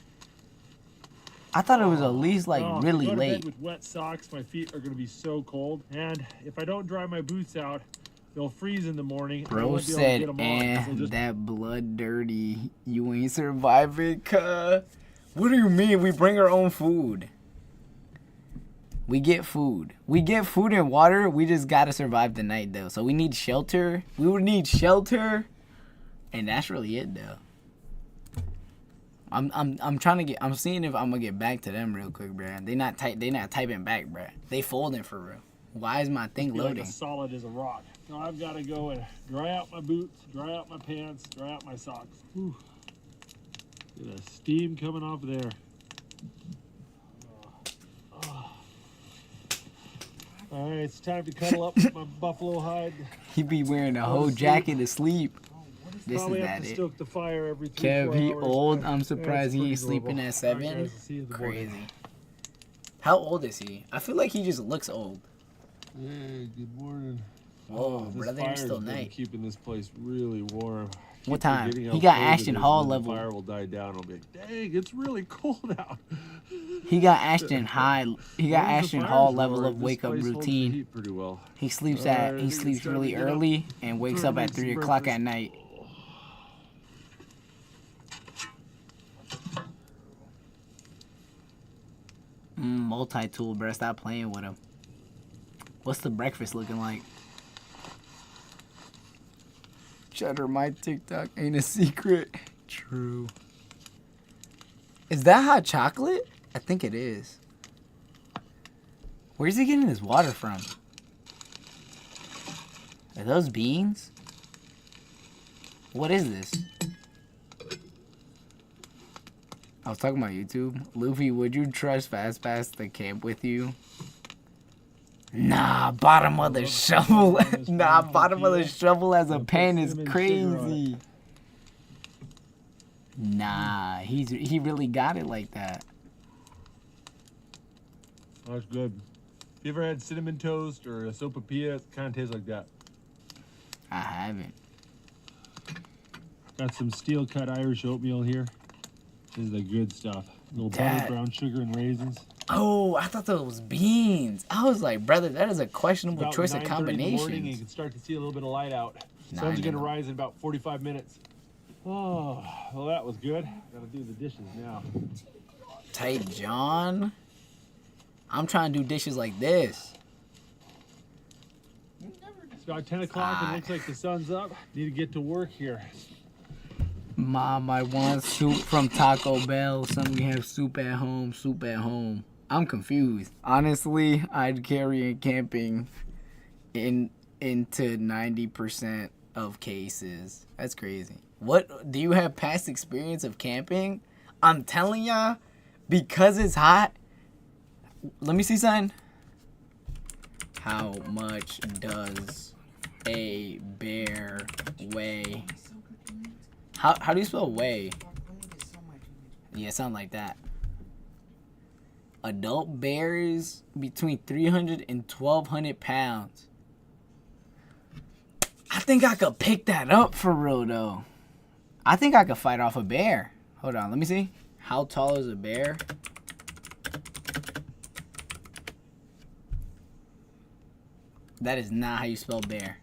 I thought it was at least like
Oh,
really
if I go to bed
late.
with wet socks, my feet are gonna be so cold, and if I don't dry my boots out, they'll freeze in the morning. and I
Bro
won't be able to
said,
get 'em on, 'cause they'll
and
just-
that blood dirty. You ain't surviving, cuh. What do you mean? We bring our own food. We get food. We get food and water. We just gotta survive the night though. So we need shelter. We would need shelter, and that's really it though. I'm trying to get. I'm seeing if I'm gonna get back to them real quick, bruh. They not typing back, bruh. They folding for real. Why is my thing
feel like
loading?
as solid as a rock. Now I've got to go and dry out my boots, dry out my pants, dry out my socks. Whew. Get the steam coming off there. All right, it's time to cuddle up with my buffalo hide.
He be wearing a whole jacket to sleep. This is
Probably have
that
to
it.
stoke the fire every 3-4
Kev, he
hours.
old. I'm
Yeah,
surprised
it's
he
pretty
ain't sleeping
doable.
at 7.
All right, guys, I'll see you in the morning.
Crazy. How old is he? I feel like he just looks old.
Hey, good morning.
Whoa,
this
brother,
fire's
it's still
been
night.
keeping this place really warm.
What
Keep
time?
forgetting
He
how
got
cold it
Ashton
is
Hall
when the
level.
fire will die down. I'll be like, dang, it's really cold out.
He got Ashton High. He got
As long as the
Ashton
fire's
Hall level
roaring,
of
this
wake up
place holds the
routine.
heat pretty well.
He sleeps
Alright, I
at. He
think it's
sleeps
time to
really
get up.
early and wakes
Try to
up at
make some
3 o'clock at
breakfast.
night. Multi-tool, bro. Stop playing with him. What's the breakfast looking like? Cheddar, my TikTok ain't a secret. True. Is that hot chocolate? I think it is. Where's he getting his water from? Are those beans? What is this? I was talking about YouTube. Luffy, would you trust Fast Pass to camp with you? Nah, bottom of the shovel. Nah, bottom of the shovel as a pen is crazy. Nah, he really got it like that.
Oh, that's good. You ever had cinnamon toast or a sopapilla? It kind of tastes like that.
I haven't.
Got some steel cut Irish oatmeal here. This is the good stuff. A little
Dad.
butter, brown sugar, and raisins.
Oh, I thought that was beans. I was like, brother, that is a questionable
About
choice of
9:30 in the morning, and you
combinations.
can start to see a little bit of light out.
Nine
Sun's
in
gonna
the-
rise in about 45 minutes. Oh, well, that was good. Gotta do the dishes now.
Tight John. I'm trying to do dishes like this.
It's about 10 o'clock. It looks like the sun's up. Need to get to work here.
Mom, I want soup from Taco Bell. Somebody have soup at home, soup at home. I'm confused. Honestly, I'd carry in camping into 90% of cases. That's crazy. What, do you have past experience of camping? I'm telling y'all, because it's hot. Let me see something. How much does a bear weigh? How do you spell weigh? Yeah, something like that. Adult bears between 300 and 1,200 pounds. I think I could pick that up for real though. I think I could fight off a bear. Hold on, let me see. How tall is a bear? That is not how you spell bear.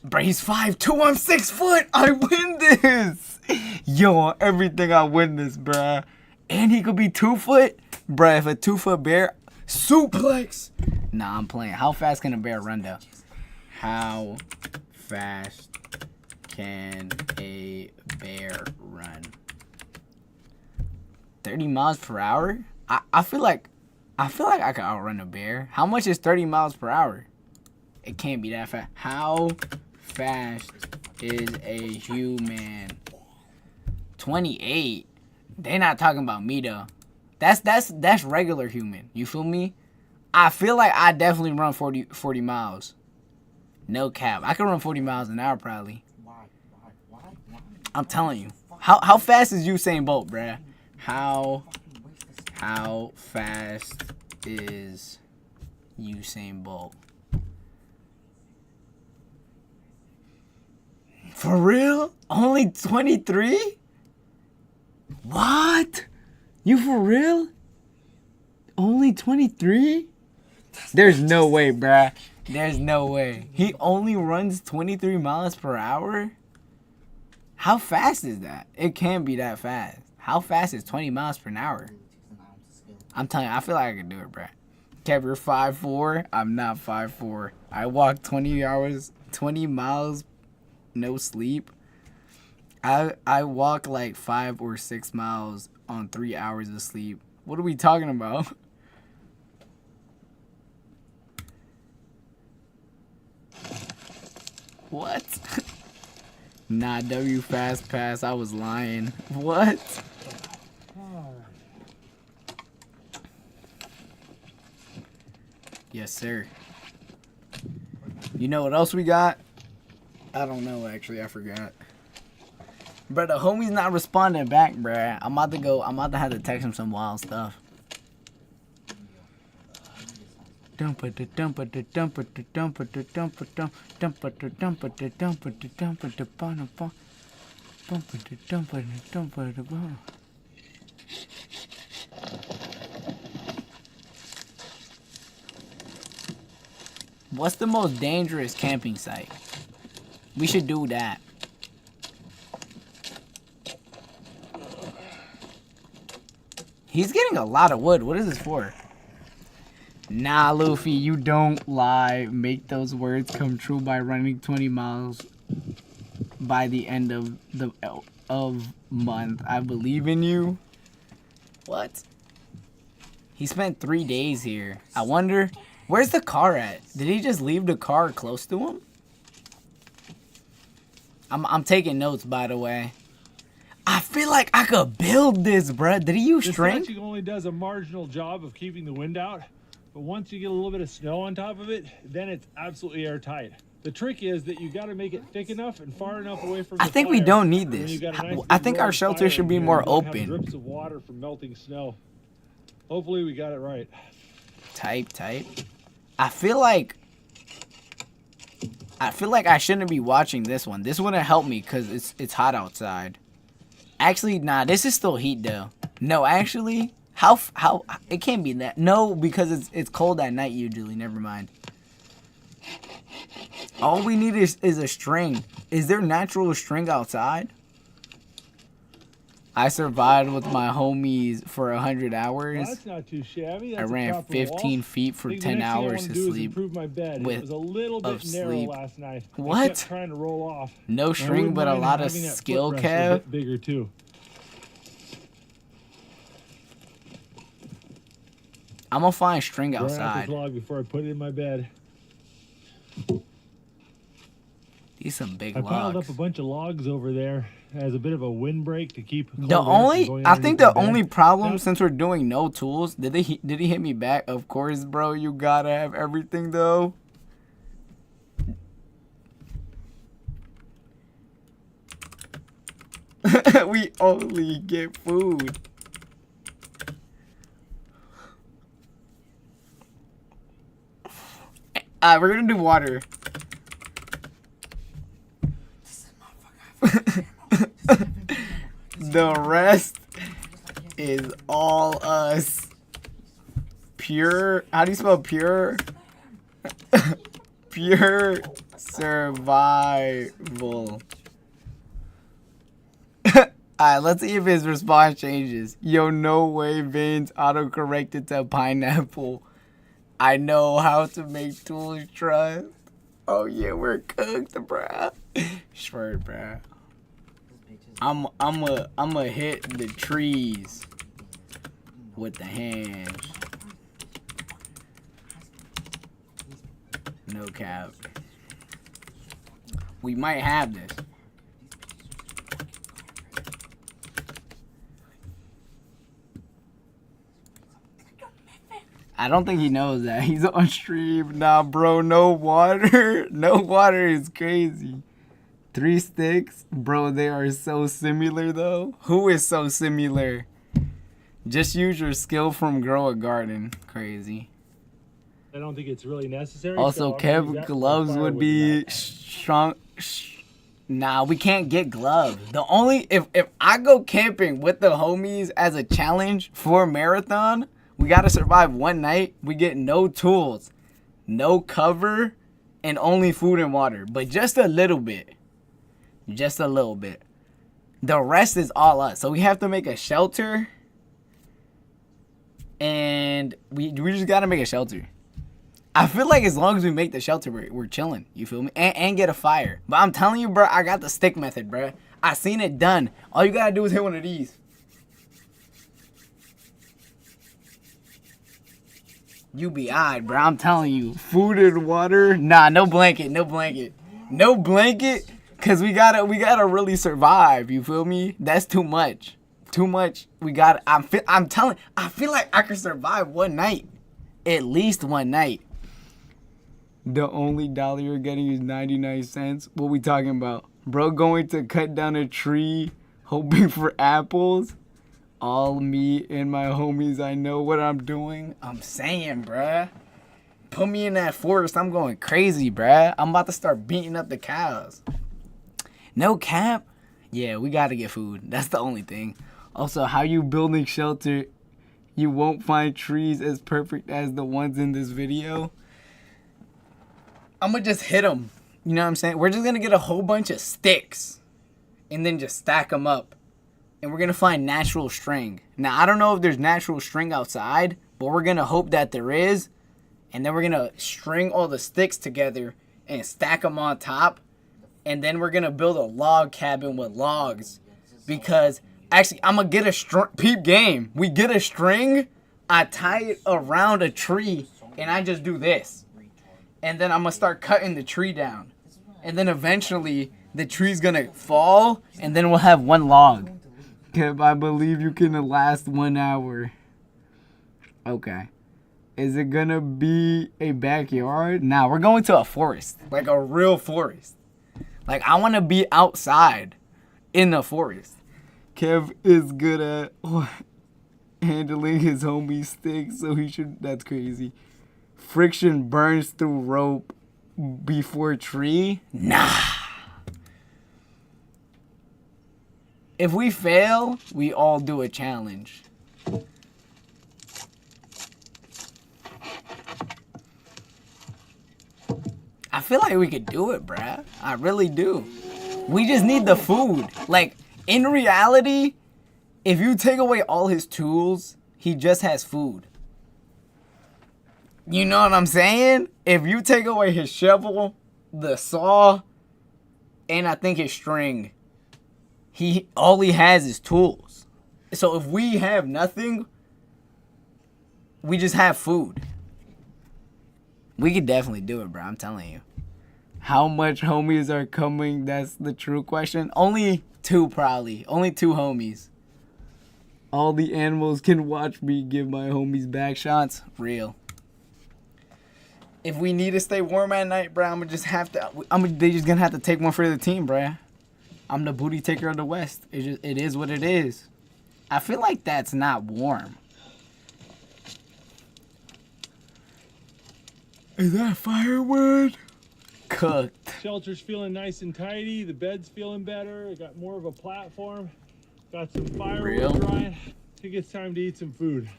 Bruh, he's 5'2", I'm 6 foot. I win this. Yo, on everything I win this, bruh. And he could be 2 foot. Bruh, if a 2 foot bear, suplex. Nah, I'm playing. How fast can a bear run though? How fast can a bear run? 30 miles per hour? I feel like I could outrun a bear. How much is 30 miles per hour? It can't be that fast. How fast is a human? 28. They not talking about me though. That's regular human. You feel me? I feel like I definitely run 40 miles. No cap. I can run 40 miles an hour probably. I'm telling you. How fast is Usain Bolt, bruh? How fast is Usain Bolt? For real? Only 23? What? You for real? Only 23? There's no way, bruh. There's no way. He only runs 23 miles per hour? How fast is that? It can't be that fast. How fast is 20 miles per hour? I'm telling you, I feel like I can do it, bruh. Kev, you're 5'4". I'm not 5'4". I walk 20 miles, no sleep. I walk like 5 or 6 miles on 3 hours of sleep. What are we talking about? What? Nah, W fast pass. I was lying. What? Yes, sir. You know what else we got? I don't know, actually. I forgot. But the homie's not responding back, bruh. I'm about to have to text him some wild stuff. What's the most dangerous camping site? We should do that. He's getting a lot of wood. What is this for? Nah, Luffy, you don't lie. Make those words come true by running 20 miles by the end of the month. I believe in you. What? He spent 3 days here. I wonder, where's the car at? Did he just leave the car close to him? I'm taking notes, by the way. I feel like I could build this, bruh. Did he use strength?
This only does a marginal job of keeping the wind out, but once you get a little bit of snow on top of it, then it's absolutely airtight. The trick is that you got to make it thick enough and far enough away from the
I think
fire.
we don't need this.
Nice
I think our shelter should be more open.
Drips of water from melting snow. Hopefully we got it right.
Type. I feel like I shouldn't be watching this one. This wouldn't help me because it's hot outside. Actually, nah, this is still heat though. No, actually, how it can't be that. No, because it's cold at night usually. Never mind. All we need is a string. Is there natural string outside? I survived with my homies for 100 hours.
Well, that's not too shabby.
I ran 15 feet for 10 hours to sleep.
My bed.
With
it was a little bit narrow
sleep.
last night.
What?
I kept trying to roll off.
No string, but a lot of skill, Kev.
Bigger too.
I'm gonna find string
Burn out
outside.
this log before I put it in my bed.
These some big
I piled
logs.
up a bunch of logs over there as a bit of a windbreak to keep.
I think the only problem, since we're doing no tools, did he hit me back? Of course, bro. You gotta have everything though. We only get food. We're gonna do water. The rest is all us. Pure. How do you spell pure? Pure survival. Alright, let's see if his response changes. Yo, no way, Veins auto-corrected to pineapple. I know how to make tools, trust. Oh yeah, we're cooked, bruh. Sure, bruh. I'ma hit the trees with the hands. No cap. We might have this. I don't think he knows that. He's on stream. Nah, bro, no water. No water is crazy. 3 sticks? Bro, they are so similar, though. Who is so similar? Just use your skill from Grow a Garden. Crazy.
I don't think it's really necessary.
Also,
so
Kev gloves would be strong. Nah, we can't get gloves. The only if I go camping with the homies as a challenge for a marathon, we gotta survive one night. We get no tools, no cover, and only food and water. But just a little bit. Just a little bit. The rest is all us. So we have to make a shelter. And we just gotta make a shelter. I feel like as long as we make the shelter, we're chilling. You feel me? And get a fire. But I'm telling you, bro, I got the stick method, bro. I seen it done. All you gotta do is hit one of these. You be alright, bro. I'm telling you. Food and water. Nah, no blanket. No blanket. No blanket. Cause we gotta really survive. You feel me? That's too much. Too much. I feel like I could survive one night. At least one night. The only dollar you're getting is 99 cents. What we talking about? Bro going to cut down a tree, hoping for apples. All me and my homies, I know what I'm doing. I'm saying, bruh. Put me in that forest, I'm going crazy, bruh. I'm about to start beating up the cows. No cap? Yeah, we gotta get food. That's the only thing. Also, how you building shelter, you won't find trees as perfect as the ones in this video. I'm gonna just hit them. You know what I'm saying? We're just gonna get a whole bunch of sticks and then just stack them up. And we're gonna find natural string. Now, I don't know if there's natural string outside, but we're gonna hope that there is. And then we're gonna string all the sticks together and stack them on top. And then we're gonna build a log cabin with logs. Because, actually, I'm gonna get a string. Peep game. We get a string, I tie it around a tree, and I just do this. And then I'm going to start cutting the tree down. And then eventually, the tree's going to fall, and then we'll have one log. Kev, I believe you can last 1 hour. Okay. Is it going to be a backyard? Nah, we're going to a forest. Like a real forest. Like, I want to be outside in the forest. Kev is good at handling his homie sticks, so he should... That's crazy. Friction burns through rope before tree? Nah. If we fail, we all do a challenge. I feel like we could do it, bruh. I really do. We just need the food. Like, in reality, if you take away all his tools, he just has food. You know what I'm saying? If you take away his shovel, the saw, and I think his string, all he has is tools. So if we have nothing, we just have food. We could definitely do it, bro. I'm telling you. How much homies are coming? That's the true question. Only 2 probably. Only 2 homies. All the animals can watch me give my homies back shots. Real. If we need to stay warm at night, bro, they just gonna have to take one for the team, bro. I'm the booty taker of the West. It is what it is. I feel like that's not warm. Is that firewood? Cooked.
Shelter's feeling nice and tidy. The bed's feeling better. I got more of a platform. Got some firewood drying. I think it's time to eat some food.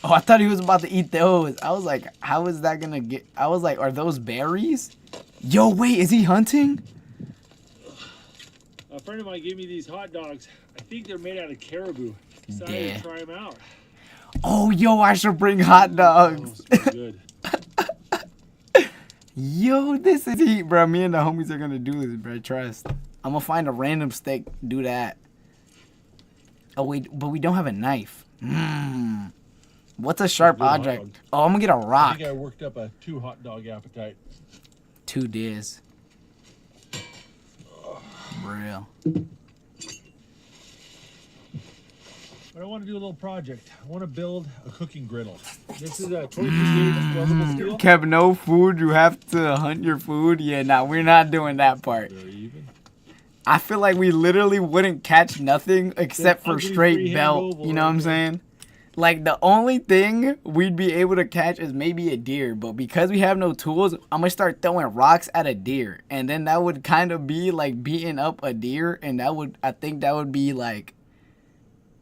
Oh, I thought he was about to eat those. I was like, how is that gonna get... I was like, are those berries? Yo, wait, is he hunting?
A friend of mine gave me these hot dogs. I think they're made out of caribou. Decided to try them out.
Oh, yo, I should bring hot dogs.
Oh, good.
Yo, this is heat, bro. Me and the homies are gonna do this, bro. Trust. I'm gonna find a random steak. Do that. Oh, wait, but we don't have a knife. What's a sharp object? Oh, I'm gonna get a rock.
I think I worked up a 2 hot dog appetite.
2 days. Real.
But I want to do a little project. I want to build a cooking griddle. This is a 22 gauge weldable steel.
Kev, no food. You have to hunt your food. Yeah, nah, we're not doing that part.
Very even.
I feel like we literally wouldn't catch nothing except for straight belt. You know what I'm saying? Like, the only thing we'd be able to catch is maybe a deer. But because we have no tools, I'm going to start throwing rocks at a deer. And then that would kind of be, like, beating up a deer. And I think that would be, like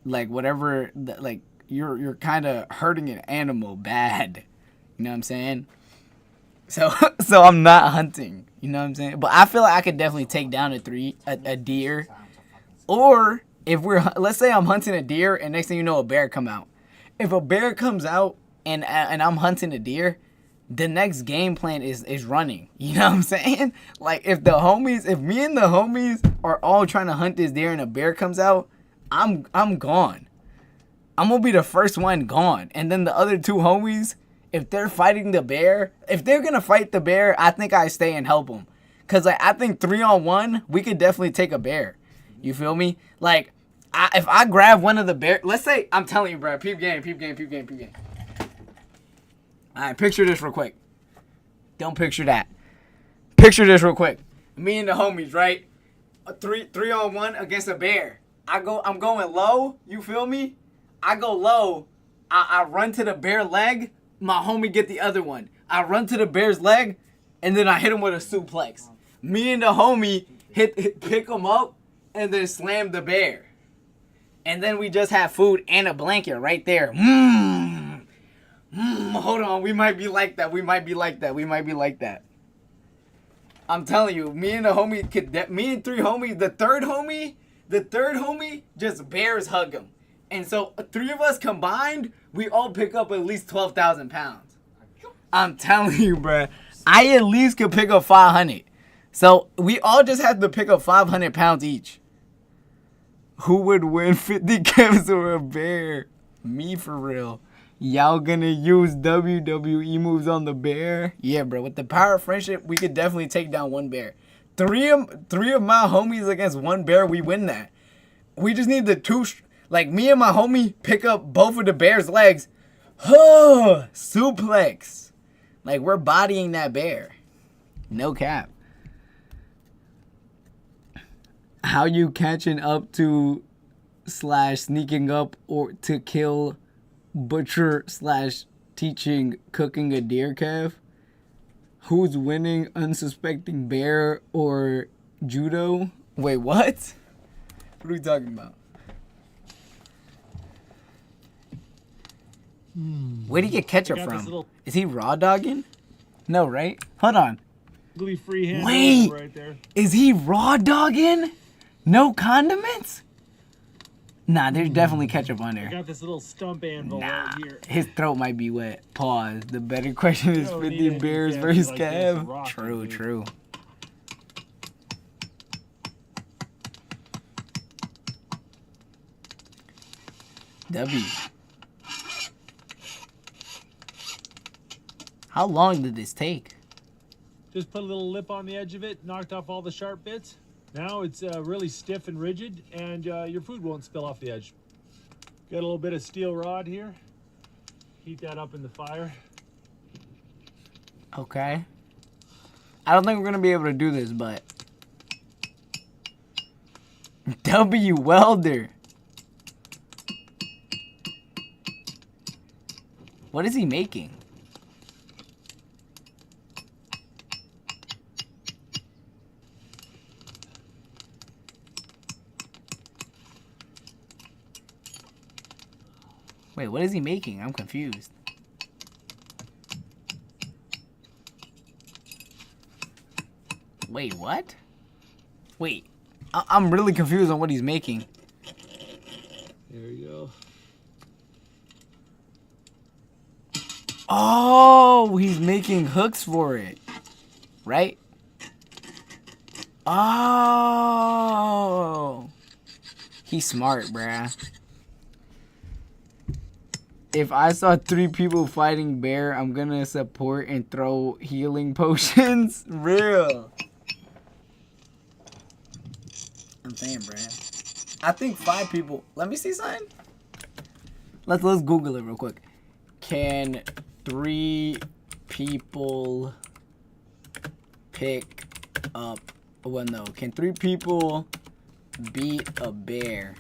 whatever, like, you're kind of hurting an animal bad. You know what I'm saying? So I'm not hunting. You know what I'm saying? But I feel like I could definitely take down a deer. Or if let's say I'm hunting a deer and next thing you know a bear come out. If a bear comes out and I'm hunting a deer, the next game plan is running. You know what I'm saying? Like if me and the homies are all trying to hunt this deer and a bear comes out, I'm gone. I'm gonna be the first one gone. And then the other two homies, if they're fighting the bear, if they're gonna fight the bear, I think I stay and help them. Cause like I think 3-on-1, we could definitely take a bear. You feel me? Like if I grab one of the bear, let's say, I'm telling you, bro, peep game. All right, picture this real quick. Don't picture that. Picture this real quick. Me and the homies, right? A 3-on-1 against a bear. I'm going low. You feel me? I go low. I run to the bear leg. My homie get the other one. I run to the bear's leg, and then I hit him with a suplex. Me and the homie pick him up, and then slam the bear. And then we just have food and a blanket right there. Hold on, we might be like that. I'm telling you, me and 3 homies, the third homie just bears hug him. And so 3 of us combined, we all pick up at least 12,000 pounds. I'm telling you, bruh. I at least could pick up 500. So we all just have to pick up 500 pounds each. Who would win 50 Kevs or a bear? Me for real. Y'all gonna use WWE moves on the bear? Yeah, bro. With the power of friendship, we could definitely take down one bear. Three of my homies against one bear, we win that. We just need the two. Like, me and my homie pick up both of the bear's legs. Suplex. Like, we're bodying that bear. No cap. How you catching up to / sneaking up or to kill butcher / teaching cooking a deer calf? Who's winning, unsuspecting bear or judo? Wait, what? What are we talking about? Where did he get ketchup from? Is he raw dogging? No, right? Hold on.
Free hand
Wait,
right there.
Is he raw dogging? No condiments? Nah, there's definitely ketchup on
I
there.
got this little stump anvil right here.
His throat might be wet. Pause. The better question is 50 bears versus Cav. True. W. How long did this take?
Just put a little lip on the edge of it, knocked off all the sharp bits. Now it's really stiff and rigid, and your food won't spill off the edge. Got a little bit of steel rod here. Heat that up in the fire.
Okay. I don't think we're going to be able to do this, but... W Welder. What is he making? Wait, what is he making? I'm confused. Wait, what? Wait, I'm really confused on what he's making.
There you go.
Oh, he's making hooks for it, right? Oh, he's smart, bruh. If I saw 3 people fighting bear, I'm gonna support and throw healing potions. Real. I'm saying, bruh. I think 5 people. Let me see something. Let's Google it real quick. Can 3 people pick up? Well, no. Can 3 people beat a bear?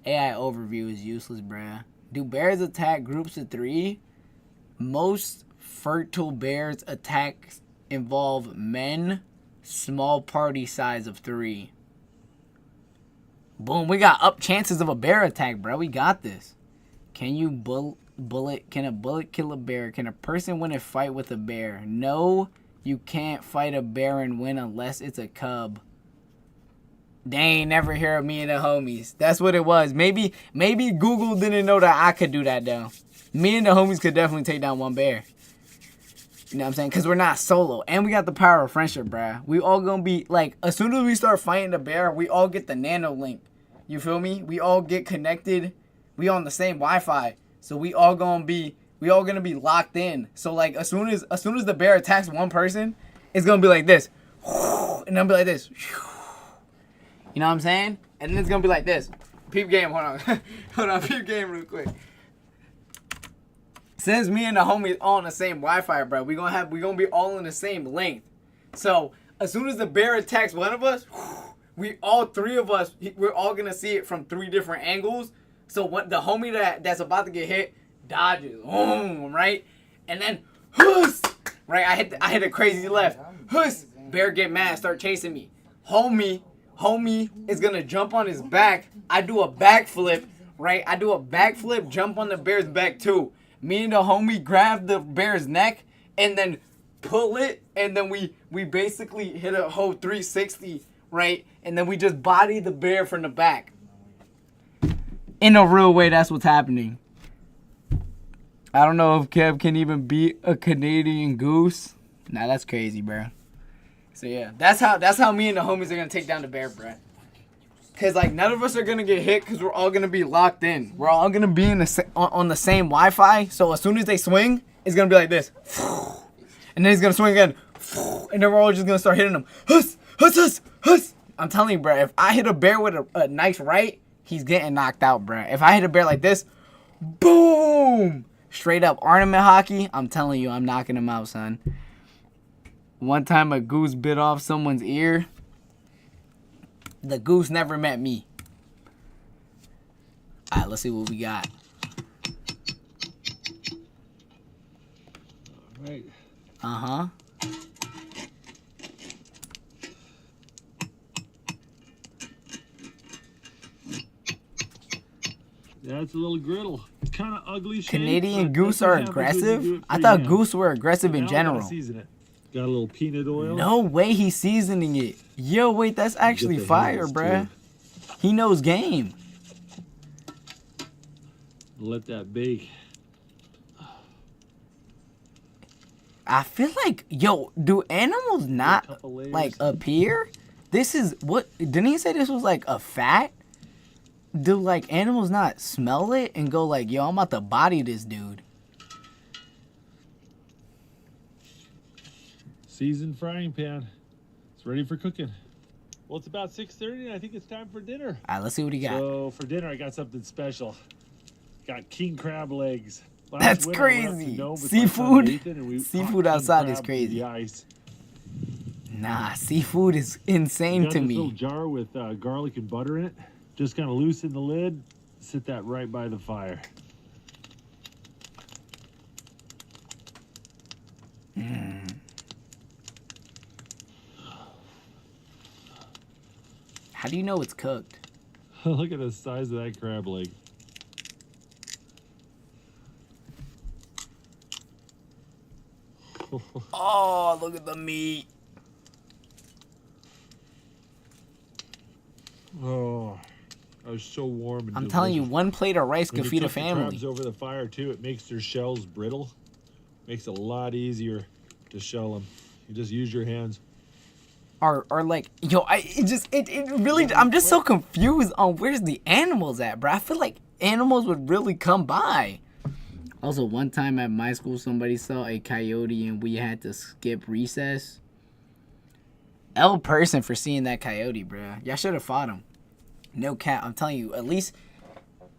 AI overview is useless, bruh. Do bears attack groups of 3? Most fertile bears attacks involve men. Small party size of 3. Boom, we got up chances of a bear attack, bro. We got this. Can you can a bullet kill a bear? Can a person win a fight with a bear? No, you can't fight a bear and win unless it's a cub. They ain't never hear of me and the homies. That's what it was. Maybe Google didn't know that I could do that though. Me and the homies could definitely take down one bear. You know what I'm saying? Because we're not solo. And we got the power of friendship, bruh. We all gonna be, like, as soon as we start fighting the bear, we all get the nano link. You feel me? We all get connected. We on the same Wi-Fi. So we all gonna be locked in. So, like, as soon as the bear attacks one person, it's gonna be like this. And then be like this. You know what I'm saying? And then it's gonna be like this. Peep game, hold on. Hold on, peep game real quick. Since me and the homies all on the same Wi-Fi, bro, we gonna be all in the same length. So as soon as the bear attacks one of us, we all 3 of us, we're all gonna see it from 3 different angles. So what the homie that's about to get hit dodges, right? And then right, I hit a crazy left. Bear get mad, start chasing me. Homie is gonna jump on his back. I do a backflip, right? I do a backflip, jump on the bear's back too. Me and the homie grab the bear's neck and then pull it, and then we basically hit a whole 360, right? And then we just body the bear from the back. In a real way, that's what's happening. I don't know if Kev can even beat a Canadian goose. Nah, that's crazy, bro. So yeah, that's how me and the homies are gonna take down the bear, bro. Cause like none of us are gonna get hit, cause we're all gonna be locked in. We're all gonna be on the same Wi-Fi. So as soon as they swing, it's gonna be like this, and then he's gonna swing again, and then we're all just gonna start hitting him. Huss. I'm telling you, bro. If I hit a bear with a nice right, he's getting knocked out, bro. If I hit a bear like this, boom, straight up ornament hockey. I'm telling you, I'm knocking him out, son. One time a goose bit off someone's ear. The goose never met me. Alright, let's see what we got.
Alright.
Uh-huh.
Yeah, it's a little griddle. It's kind of ugly shape.
Canadian goose are aggressive? I thought goose were aggressive in general.
Season it. Got a little peanut oil.
No way he's seasoning it. Yo, wait, that's actually fire, bruh. He knows game.
Let that bake.
I feel like, yo, do animals not, like, appear? This is, what, didn't he say this was, like, a fat? Do, like, animals not smell it and go, like, yo, I'm about to body this dude?
Seasoned frying pan. It's ready for cooking. Well, it's about 6:30 and I think it's time for dinner.
All right, let's see what he got.
So for dinner, I got something special. Got king crab legs.
That's crazy. Seafood outside is crazy. Nah, seafood is insane to me.
Got this little jar with garlic and butter in it. Just kind of loosen the lid. Sit that right by the fire.
How do you know it's cooked?
Look at the size of that crab leg.
Oh, look at the meat.
Oh, I was so warm and
I'm telling you, one plate of rice could feed a family.
Crabs over the fire too. It makes their shells brittle. Makes it a lot easier to shell them. You just use your hands.
Or like, yo, it really, I'm just so confused on where's the animals at, bro. I feel like animals would really come by. Also, one time at my school, somebody saw a coyote and we had to skip recess. L person for seeing that coyote, bro. Y'all should have fought him. No cap, I'm telling you, at least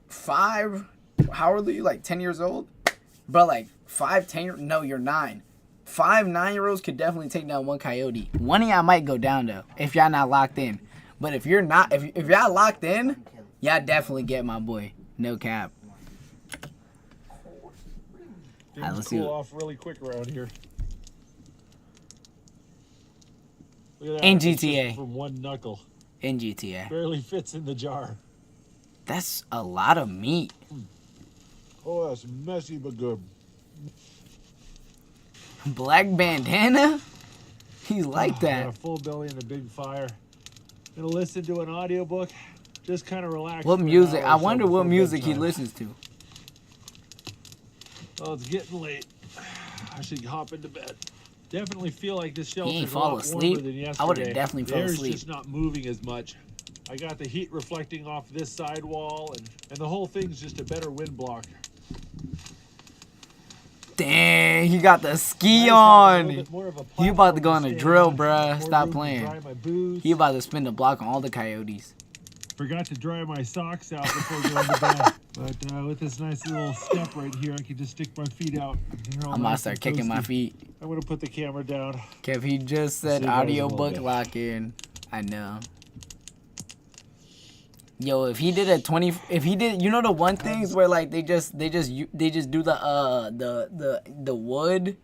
5, how old are you, like 10 years old? But like 5, 10, no, you're 9. 5 9-year-olds could definitely take down one coyote. One of y'all might go down though, if y'all not locked in. But if you're not, if y'all locked in, Y'all definitely get my boy. No cap.
Things
let's see
cool
what-
off really quick around here. Look at that.
In
It's just
GTA.
From one knuckle.
In GTA.
Barely fits in the jar.
That's a lot of meat.
Oh, that's messy but good.
Black bandana? He's like
Got
that.
a full belly and a big fire. Gonna listen to an audiobook. Just kind of relax.
What
for an
music?
hour
I
or so
wonder what
before
music he
bedtime.
listens to.
Oh, it's getting late. I should hop into bed. Definitely feel like this shelter
ain't
is a
fall
lot
asleep?
warmer than yesterday.
I would've definitely
the
fell
air's
asleep.
just not moving as much. I got the heat reflecting off this side wall, and the whole thing's just a better wind block.
Dang, he got the ski
Nice to have a little
on.
bit more of a
He about to go on
platform
a
stand
drill,
on,
bruh.
more
Stop
room to
playing.
dry my boots.
He about to spin the block on all the coyotes.
Forgot to dry my socks out before going to bed. But with this nice little step right here, I can just stick my feet out. They're all
I'm about to
nice
start
and
kicking my
toasty.
feet.
I'm gonna put the camera down.
Kev, he just said
See you guys in a little
audiobook
bit.
lock in. I know. Yo, if he did a 20, if he did, you know the one things where like they just do the wood,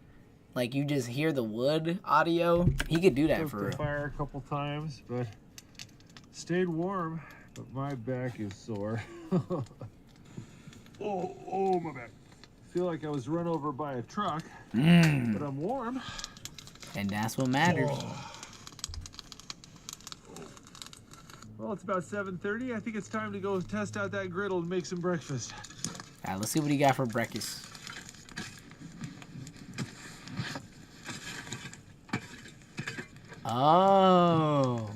like you just hear the wood audio. He could do that
Poked
for
the
real.
fire a couple times, but stayed warm. But my back is sore. oh, my back. Feel like I was run over by a truck, but I'm warm.
And that's what matters.
Well, it's about 7:30. I think it's time to go test out that griddle and make some breakfast.
All right, let's see what he got for breakfast. Oh,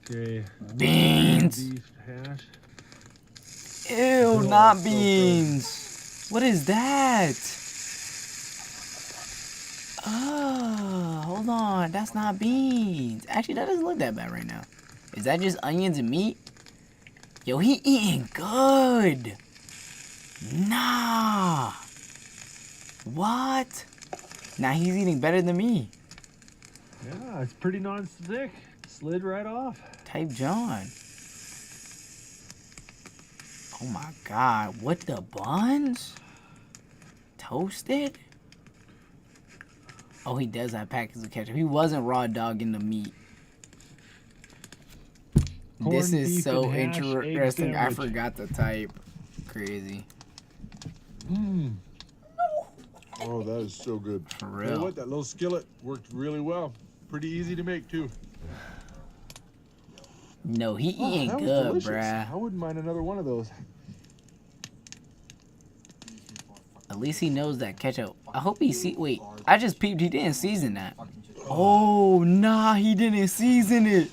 Okay.
beans.
Beef hash.
Ew, not beans. What is that? Oh, hold on. That's not beans. Actually, that doesn't look that bad right now. Is that just onions and meat? Yo, he eating good. Nah. What? Now he's eating better than me.
Yeah, it's pretty non-stick. Slid right off.
Type John. Oh my God. What the buns? Toasted? Oh, he does have packets of ketchup. He wasn't raw dogging the meat. This
Corned
is
beef
so
and hash, egg
interesting. I
sandwich.
forgot the type. Crazy.
Oh, that is so good.
For
You know
real.
what? That little skillet worked really well. Pretty easy to make, too.
No, he
Oh,
eating
that was
good,
delicious.
bruh.
I wouldn't mind another one of those.
At least he knows that ketchup. I hope he wait, I just peeped he didn't season that. Oh, nah, he didn't season it.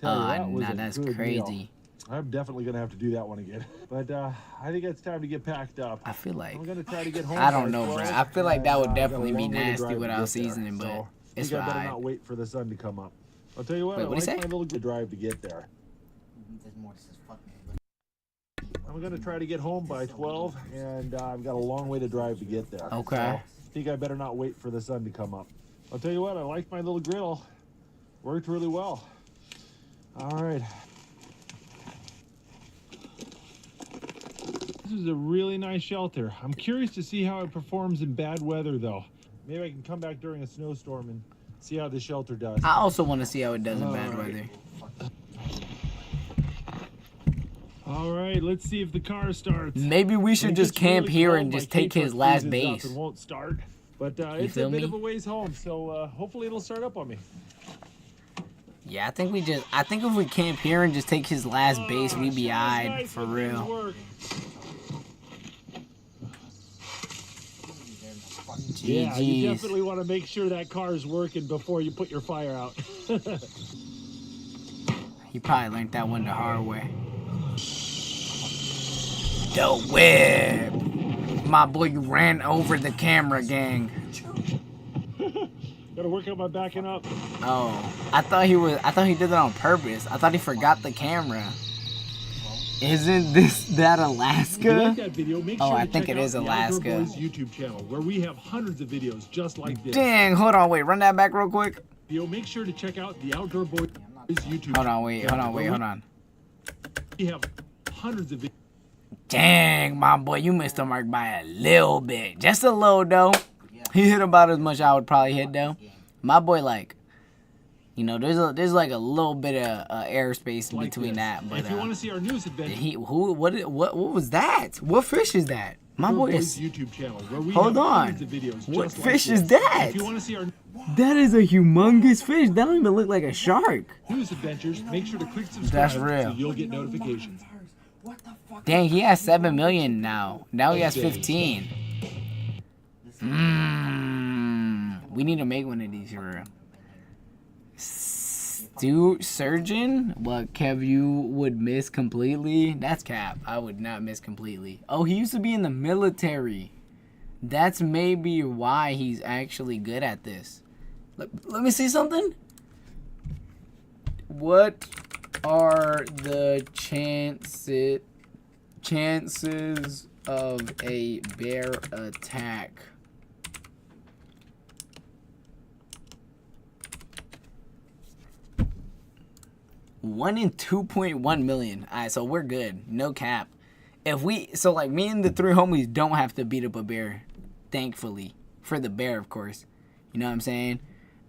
Tell you,
Ah,
that was
nah,
a
that's
good meal.
crazy.
I'm definitely gonna have to do that one again. But I think it's time to get packed up.
I feel like,
I'm gonna try to get home.
I
by
don't know,
12,
bruh. I feel like that would
and,
definitely
I've got a
be
long way to
nasty
drive to
without
get there.
seasoning, but
So,
it's
I think I better
fine.
not wait for the sun to come up. I'll tell you what,
Wait,
I
what'd he
like
say?
my little good drive to get there. I'm gonna try to get home by 12, and I've got a long way to drive to get there.
Okay.
So, I think I better not wait for the sun to come up. I'll tell you what, I like my little griddle. Worked really well. All right. This is a really nice shelter. I'm curious to see how it performs in bad weather, though. Maybe I can come back during a snowstorm and see how the shelter does.
I also want to see how it does in bad
Alright.
weather.
All right, let's see if the car starts.
Maybe we should
When it
just
gets
camp
really
here
cold,
and
my
just take
K-truck
his last
freezes up
base.
and won't start. But it's
feel
a bit
me?
of a ways home, so hopefully it'll start up on me.
Yeah, I think if we camp here and just take his last base, we be
Sure is
eyed
nice
for
when things
real.
work. Yeah, you
GG's.
definitely want to make sure that car is working before you put your fire out.
He probably learned that one the hard way. The whip. My boy, you ran over the camera, gang.
Gotta work on my backing up.
Oh, I thought he did that on purpose. I thought he forgot the camera. Isn't that
If you
Alaska?
like that video, make
Oh,
sure
I
to
think
check
it
out
is
the Outdoor
Alaska.
Boys YouTube channel, where we have hundreds of videos just like this.
Dang, hold on, wait, run that back real quick.
Make sure to check out the Outdoor Boys.
I'm not
His YouTube
Hold on, wait, hold on, wait, hold on.
We have hundreds of videos.
Dang, my boy, you missed the mark by a little bit. Just a little, though. He hit about as much I would probably hit, though. My boy, like, you know, there's like a little bit of airspace
like
between
this.
that. But
If you want to see our newest adventure,
what was that? What fish is that? My boy
Boys
is.
YouTube channel where we
Hold
have
on.
hundreds of videos
What
just like
fish is
this.
that?
If you want to see our
That is a humongous fish. That don't even look like a shark.
newest adventures, make sure to click subscribe
That's real.
so you'll get notifications.
Dang, he has 7 million now. Now he has 15. We need to make one of these for real. Surgeon? What, Kev, you would miss completely? That's cap. I would not miss completely. Oh, he used to be in the military. That's maybe why he's actually good at this. Let me see something. What are the chances of a bear attack? One in 2.1 million. Alright, so we're good. No cap. So like me and the three homies don't have to beat up a bear. Thankfully. For the bear, of course. You know what I'm saying?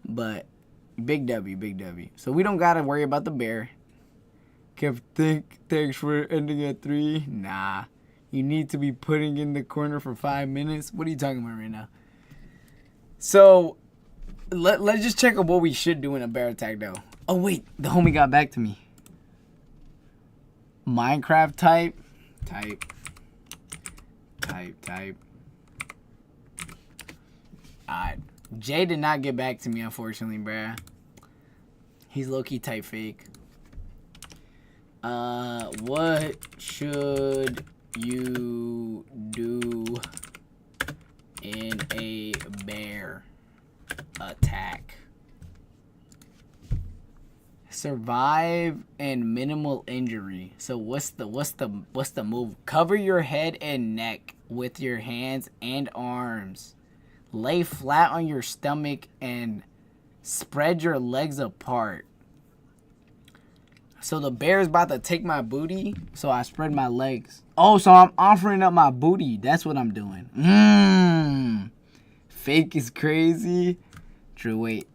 But big W, big W. So we don't gotta worry about the bear. Kev, thanks for ending at 3. Nah. You need to be putting in the corner for 5 minutes. What are you talking about right now? So let's just check out what we should do in a bear attack though. Oh wait, the homie got back to me. Minecraft type. Alright. Jay did not get back to me, unfortunately, bruh. He's low-key type fake. What should you do in a bear attack? Survive and minimal injury. So what's the move? Cover your head and neck with your hands and arms. Lay flat on your stomach and spread your legs apart. So the bear's about to take my booty, so I spread my legs. Oh, so I'm offering up my booty. That's what I'm doing. Fake is crazy. True, wait.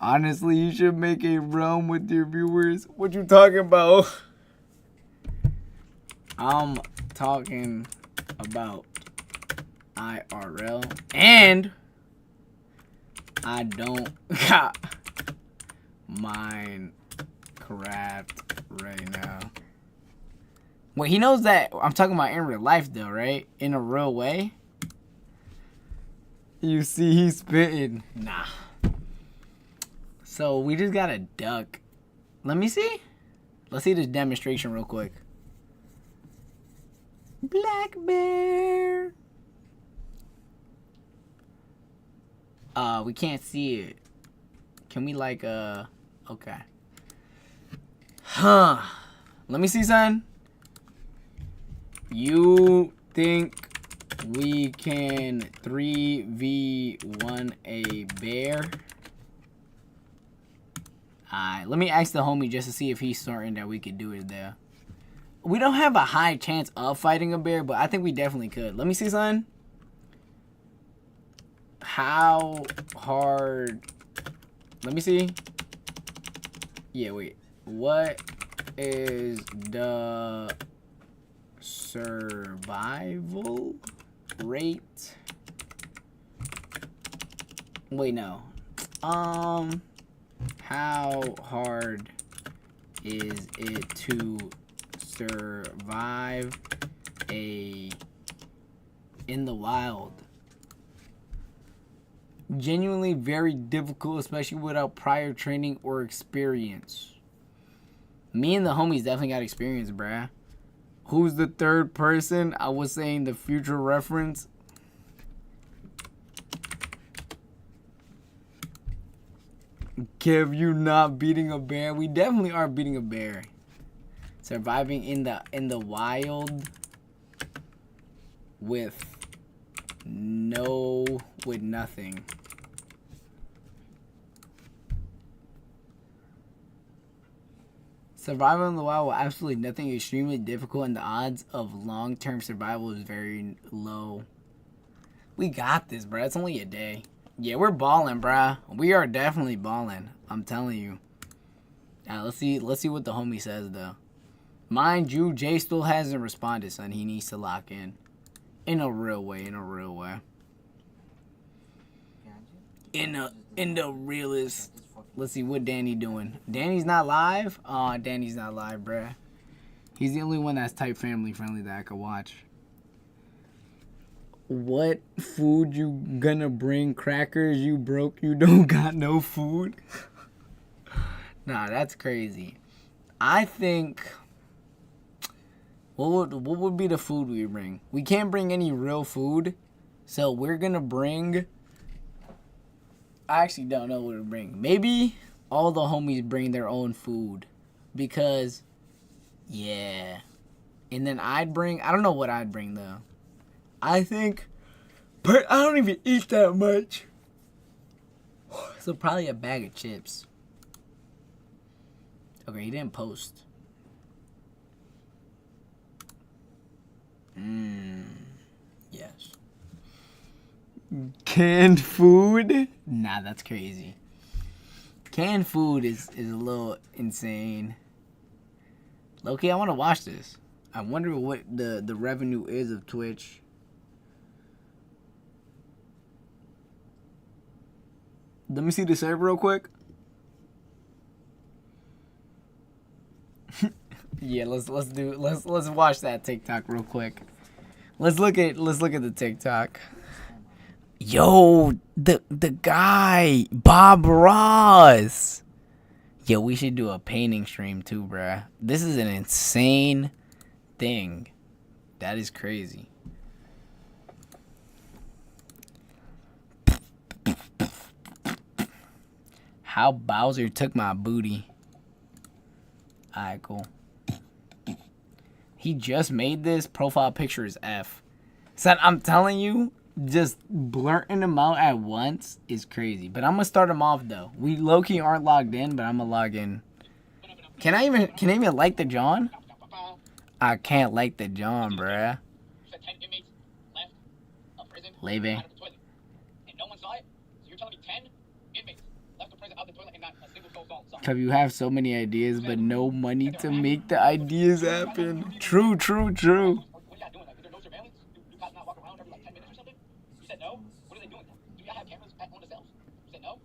Honestly, you should make a realm with your viewers. What you talking about? I'm talking about IRL. And I don't got Minecraft right now. Wait, he knows that I'm talking about in real life though, right? In a real way? You see he's spitting. Nah. So we just got a duck. Let me see. Let's see this demonstration real quick. Black bear. We can't see it. Can we like okay. Huh. Let me see, son. You think we can 3v1 a bear? Alright, let me ask the homie just to see if he's certain that we could do it there. We don't have a high chance of fighting a bear, but I think we definitely could. Let me see, son. How hard... Let me see. Yeah, wait. What is the survival rate? Wait, no. How hard is it to survive in the wild? Genuinely very difficult, especially without prior training or experience. Me and the homies definitely got experience, bruh. Who's the third person? I was saying the future reference. Kev, you not beating a bear? We definitely are beating a bear. Surviving in the wild with nothing. Survival in the wild with absolutely nothing extremely difficult, and the odds of long-term survival is very low. We got this, bruh. It's only a day. Yeah, we're balling, bruh. We are definitely balling. I'm telling you. Now, let's see what the homie says, though. Mind you, Jay still hasn't responded, son. He needs to lock in. In a real way, in a real way. In the realest. Let's see what Danny doing. Danny's not live? Aw, Danny's not live, bruh. He's the only one that's type family friendly that I could watch. What food you gonna bring? Crackers? You broke? You don't got no food? Nah, that's crazy. I think... What would be the food we bring? We can't bring any real food. So we're gonna bring... I actually don't know what to bring. Maybe all the homies bring their own food. Because, yeah. And then I'd bring... I don't know what I'd bring, though. I think... I don't even eat that much. So probably a bag of chips. Okay, he didn't post. Yes. Canned food? Nah, that's crazy. Canned food is a little insane. Loki, I want to watch this. I wonder what the revenue is of Twitch. Let me see the server real quick. Yeah, let's watch that TikTok real quick. Let's look at the TikTok. Yo, the guy, Bob Ross. Yo, we should do a painting stream too, bruh. This is an insane thing. That is crazy. How Bowser took my booty. Alright, cool. He just made this. Profile picture is F. Son, I'm telling you, just blurting them out at once is crazy. But I'm gonna start them off though. We low-key aren't logged in, but I'm gonna log in. Can I even like the John? I can't like the John, bruh. Leve.
And no one saw it? So you're telling me 10 inmates left the prison out the toilet and not a single soul saw it?
Cause you have so many ideas, but no money to make the ideas happen. True.
What are you doing? Like, is there no surveillance? Do cops not walk around every like 10 minutes or something? You said no? What are they doing then? Do y'all have cameras on the cells? You said no?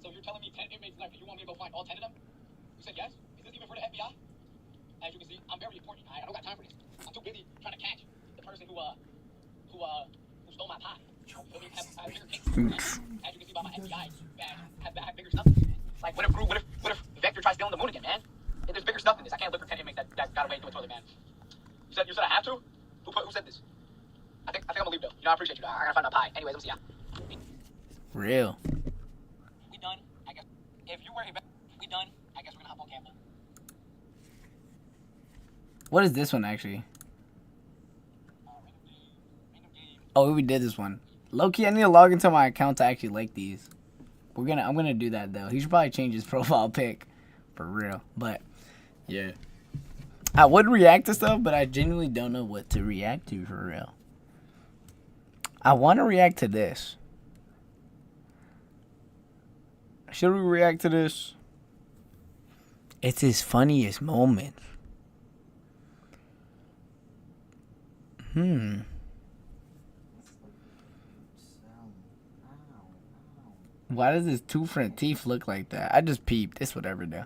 So you're telling me 10 inmates left and you want me to go find all 10 of them? You said yes? Is this even for the FBI? As you can see, I'm very important. I don't got time for this. I'm too busy trying to catch the person who stole my pie. You feel me? Have bigger case. As you can see by my FBI badge, have bigger stuff. Like, what if Vector tries stealing the moon again, man? There's bigger stuff than this. I can't look for 10 inmates that got away into a toilet, man. You said I have to? Who said this? I think I'm gonna leave though. You know, I appreciate you. I gotta find a pie. Anyways, let me see ya.
Real.
We done. I guess if you were we done. I guess we're gonna hop on camera.
What is this one actually? Oh, we did this one. Low-key, I need to log into my account to actually like these. I'm gonna do that though. He should probably change his profile pic. For real. But yeah. I would react to stuff, but I genuinely don't know what to react to for real. I wanna react to this. Should we react to this? It's his funniest moment. Why does his two front teeth look like that? I just peeped. It's whatever though.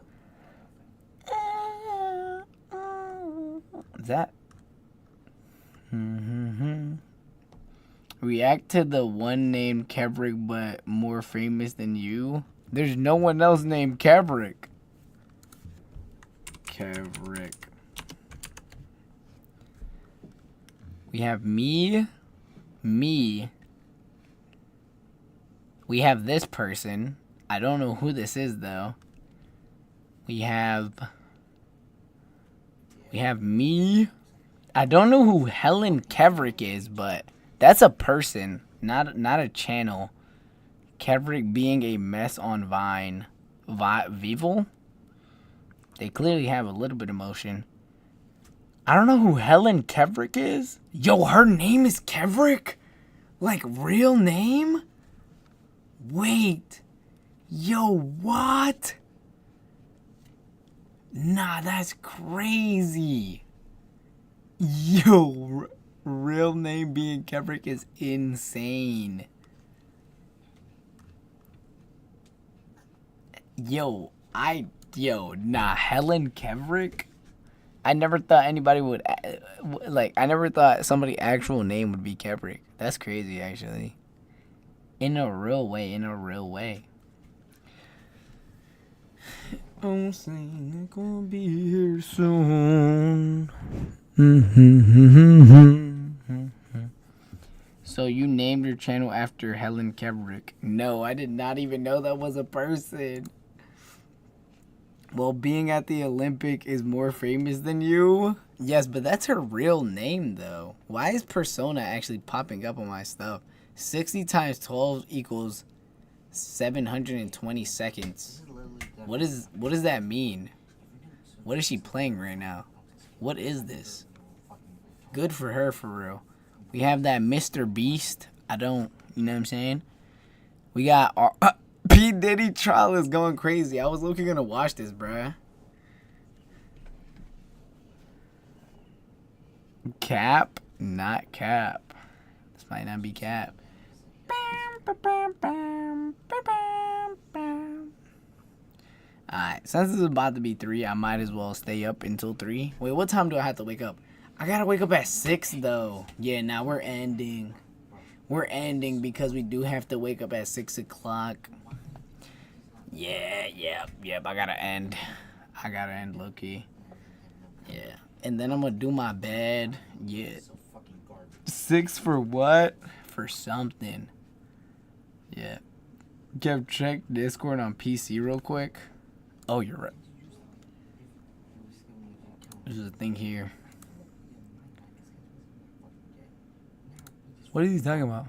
Is that? React to the one named Kevrick but more famous than you. There's no one else named Kevrick. Kevrick. We have me. We have this person. I don't know who this is though. We have me. I don't know who Helen Kevrick is, but that's a person, not a channel. Kevrick being a mess on Vine. Vival? They clearly have a little bit of emotion. I don't know who Helen Kevrick is. Yo, her name is Kevrick? Like, real name? Wait. Yo, what? Nah, that's crazy. Yo, real name being Kevrick is insane. Yo, nah, Helen Kevrick? I never thought anybody would, like, I never thought somebody's actual name would be Kevrick. That's crazy, actually. In a real way. I'm saying it's gonna be here soon. So you named your channel after Helen Kevrick? No, I did not even know that was a person. Well, being at the Olympic is more famous than you? Yes, but that's her real name, though. Why is Persona actually popping up on my stuff? 60 times 12 equals 720 seconds. What does that mean? What is she playing right now? What is this? Good for her, for real. We have that Mr. Beast. You know what I'm saying? We got our... P. Diddy trial is going crazy. I was looking gonna watch this, bruh. Cap? Not Cap. This might not be Cap. Alright, since it's about to be 3, I might as well stay up until 3. Wait, what time do I have to wake up? I gotta wake up at 6, though. Yeah, now we're ending. We're ending because we do have to wake up at 6 o'clock. Yep, I gotta end. Low-key. Yeah. And then I'm gonna do my bed. Yeah. 6 for what? For something. Yeah. Kev, check Discord on PC real quick. Oh, you're right. There's a thing here. What is he talking about?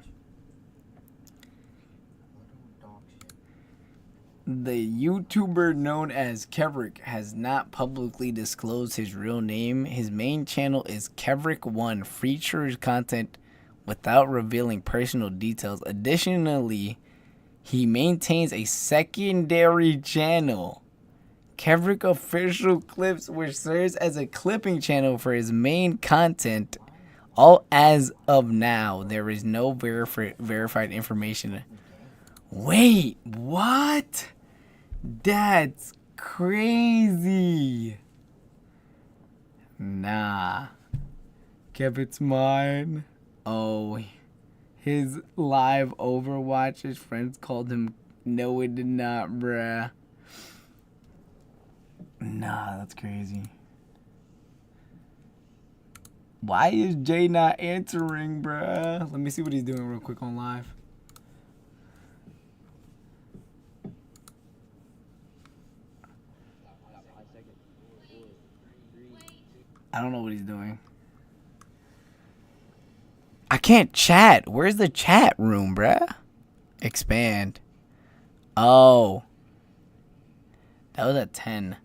The YouTuber known as Kevrick has not publicly disclosed his real name. His main channel is Kevrick1, features content without revealing personal details. Additionally, he maintains a secondary channel, Kevrick Official Clips, which serves as a clipping channel for his main content. All as of now, there is no verified information. Wait, what? That's crazy. Nah. Kevin's mine. Oh, his live Overwatch, his friends called him. No, it did not, bruh. Nah, that's crazy. Why is Jay not answering, bruh? Let me see what he's doing real quick on live. I don't know what he's doing. I can't chat. Where's the chat room, bruh? Expand. Oh. That was at 10.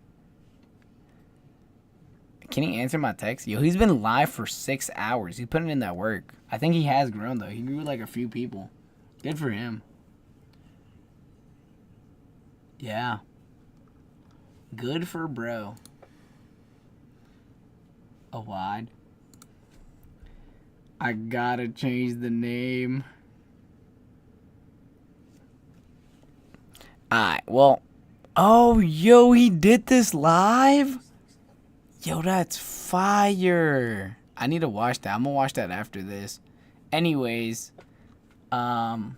Can he answer my text? Yo, he's been live for 6 hours. He's putting in that work. I think he has grown, though. He grew like a few people. Good for him. Yeah. Good for bro. A wide. I gotta change the name. Alright, well. Oh, yo, he did this live? Yo, that's fire. I need to watch that. I'm gonna watch that after this. Anyways, I'm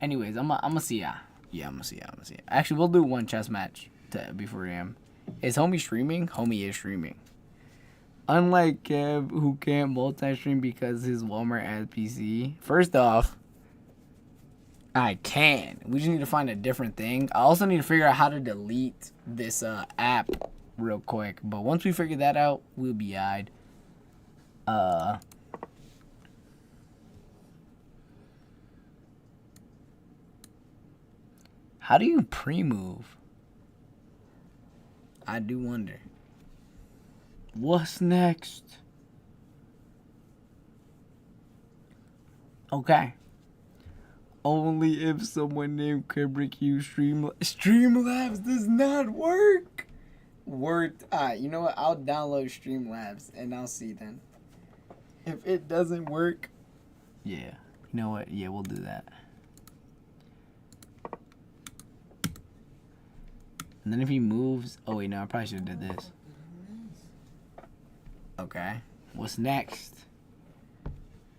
gonna see ya. Yeah, I'm gonna see ya. Actually, we'll do one chess match before him. Is homie streaming? Homie is streaming. Unlike Kev, who can't multi-stream because his Walmart has PC. First off, I can. We just need to find a different thing. I also need to figure out how to delete this app real quick. But once we figure that out, we'll be eyed. How do you pre-move? I do wonder. What's next? Okay. Only if someone named Kubrick used Streamlabs does not work. Worked. Alright, you know what? I'll download Streamlabs and I'll see then. If it doesn't work, yeah. You know what? Yeah, we'll do that. And then if he moves... Oh, wait, no. I probably should have did this. Okay. What's next?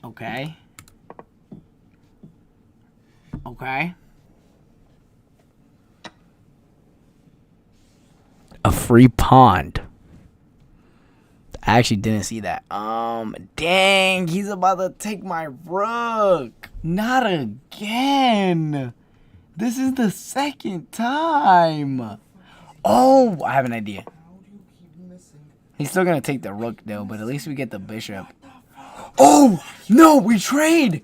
Okay. Okay. A free pond. I actually didn't see that. Dang, he's about to take my rook. Not again. This is the second time. Oh, I have an idea. He's still gonna take the rook though, but at least we get the bishop. Oh, no, we trade.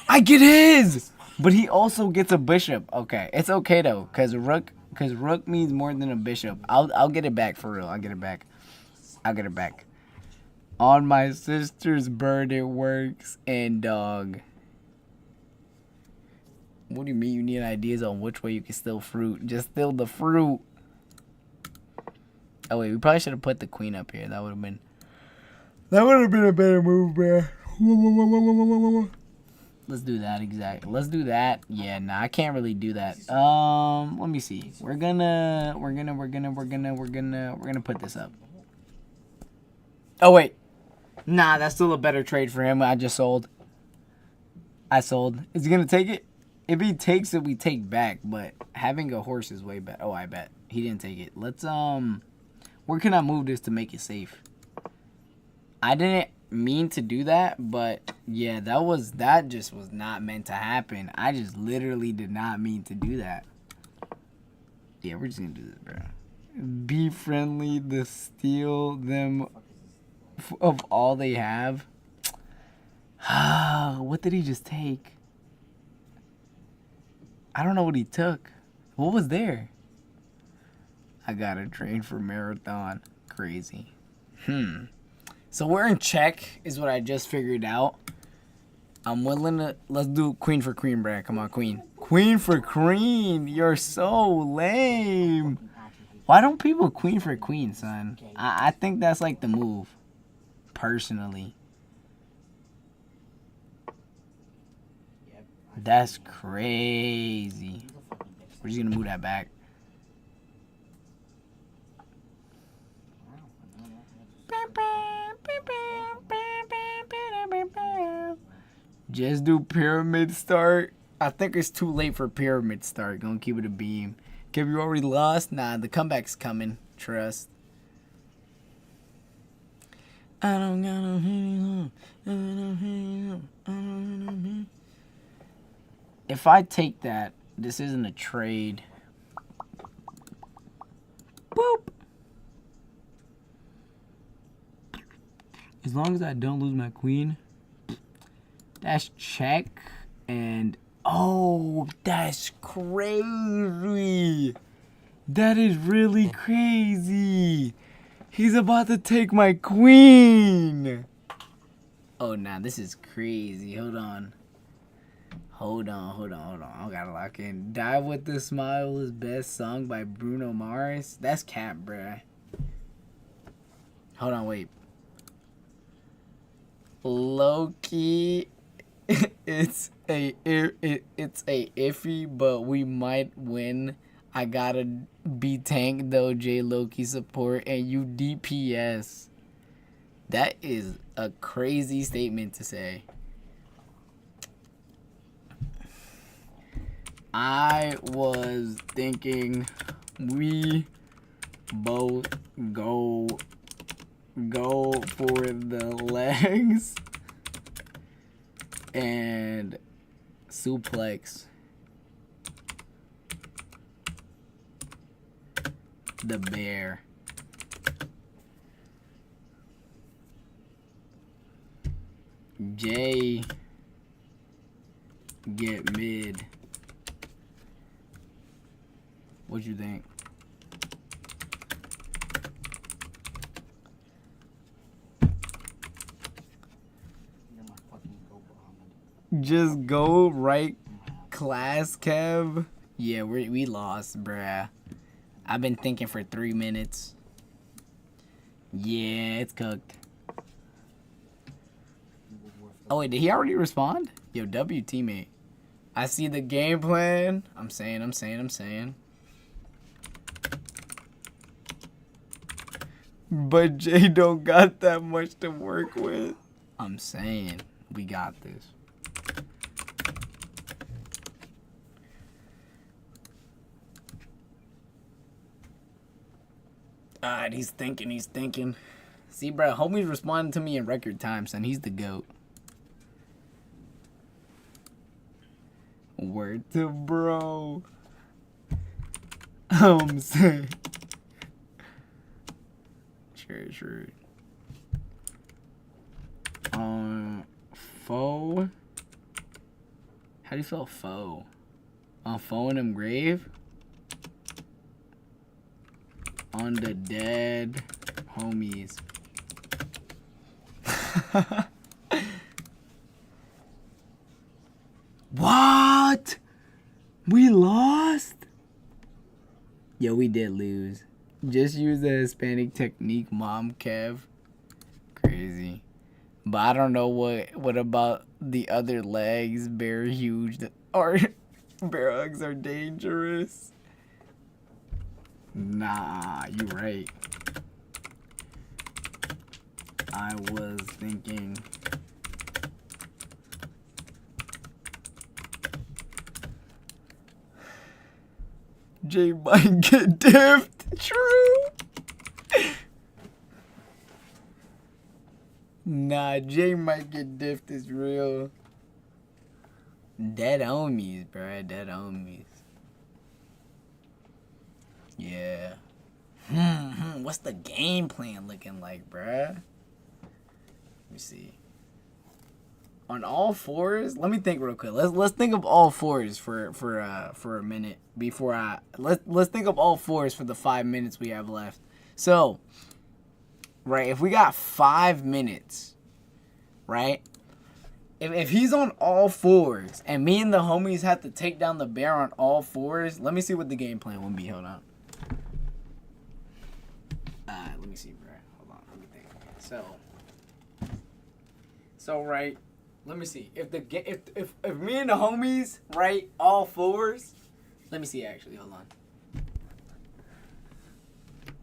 I get his. But he also gets a bishop. Okay, it's okay though, cause rook means more than a bishop. I'll get it back for real. I'll get it back. On my sister's bird it works, and dog. What do you mean you need ideas on which way you can steal fruit? Just steal the fruit. Oh wait, we probably should have put the queen up here. That would have been a better move, bruh. Let's do that exactly. Let's do that. Yeah, nah, I can't really do that. Let me see. We're gonna put this up. Oh wait. Nah, that's still a better trade for him. I just sold. I sold. Is he gonna take it? If he takes it, we take back, but having a horse is way better. Oh, I bet. He didn't take it. Let's where can I move this to make it safe? I didn't mean to do that, but yeah, that just was not meant to happen. I just literally did not mean to do that. Yeah, we're just gonna do this, bro. Be friendly to steal them of all they have. What did he just take? I don't know what he took. What was there? I gotta train for marathon. Crazy. So we're in check, is what I just figured out. I'm willing to... Let's do queen for queen, Brad. Come on, queen. Queen for queen. You're so lame. Why don't people queen for queen, son? I think that's like the move. Personally. That's crazy. We're just gonna move that back. Just do pyramid start. I think it's too late for pyramid start. Gonna keep it a beam. Have you already lost? Nah, the comeback's coming. Trust. I don't got no hang on. If I take that, this isn't a trade. Boop. As long as I don't lose my queen. That's check. And oh, that's crazy. That is really crazy. He's about to take my queen. Oh, nah, this is crazy. Hold on. I gotta lock in. Die with a Smile is best song by Bruno Mars. That's cap, bruh. Hold on, wait. Low-key, it's a iffy, but we might win. I gotta be tank though, J Loki support, and you DPS. That is a crazy statement to say. I was thinking we both go for the legs and suplex the bear. Jay get mid. What you think? Just go right class, Kev. Yeah, we lost, bruh. I've been thinking for 3 minutes. Yeah, it's cooked. Oh, wait, did he already respond? Yo, W teammate. I see the game plan. I'm saying. But Jay don't got that much to work with. I'm saying, we got this. Alright, he's thinking. See, bro, homie's responding to me in record time, son. He's the GOAT. Word to bro. I'm saying. Sure. Foe. How do you spell foe? Foe in him grave? On the dead homies. What? We lost? Yo, we did lose. Just use the Hispanic technique, Mom Kev. Crazy. But I don't know what about the other legs. Bear huge or bear hugs are dangerous. Nah, you right. I was thinking. Jay might get diffed. True. Nah, Jay might get diffed is real. Dead homies, bruh. Dead homies. Yeah. What's the game plan looking like, bruh? Let me see. On all fours, let me think real quick. Let's think of all fours for a minute before let's think of all fours for the 5 minutes we have left. So, right, if we got 5 minutes, right? If he's on all fours and me and the homies have to take down the bear on all fours, let me see what the game plan would be. Hold on. Let me see, bro. Hold on, let me think. So right. Let me see. If me and the homies, right, all fours. Let me see actually, hold on.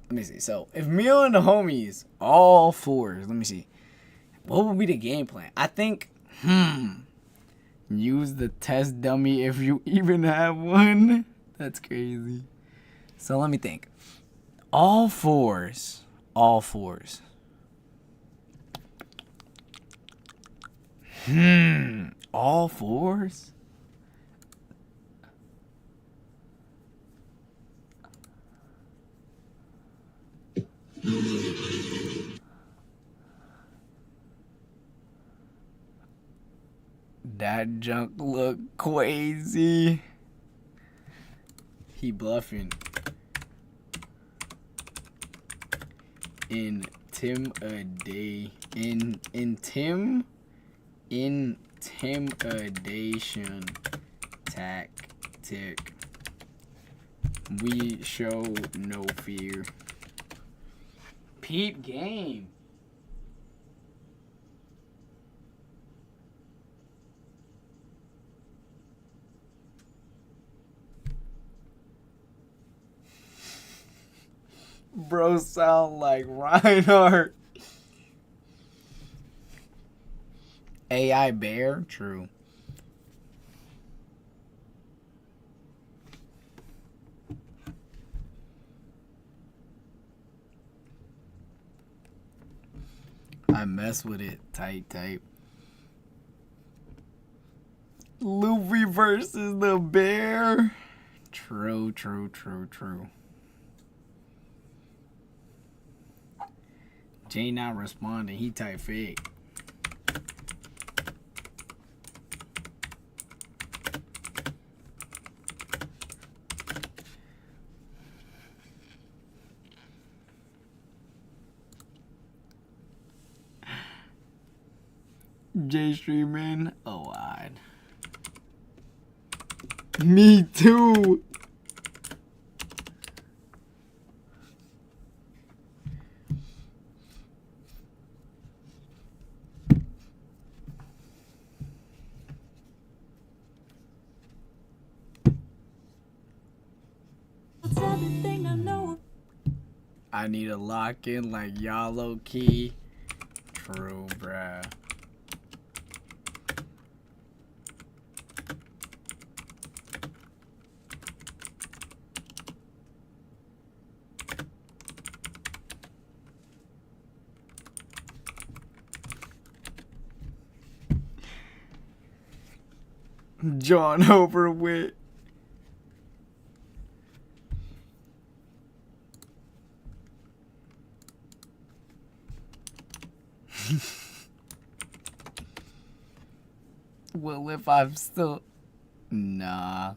Let me see. So if me and the homies, all fours, let me see. What would be the game plan? I think, use the test dummy if you even have one. That's crazy. So let me think. All fours. All fours. All fours? That junk look crazy. He bluffing. Intimidation tactic. We show no fear. Peep game. Bro sound like Reinhardt. AI bear? True. I mess with it. Tight. Luffy versus the bear. True. Jay not responding. He type fake. Jay streaming. Oh, odd. Me too. I need a lock in like y'all low key. True, bruh. John Overwit. Well, if I'm still... Nah.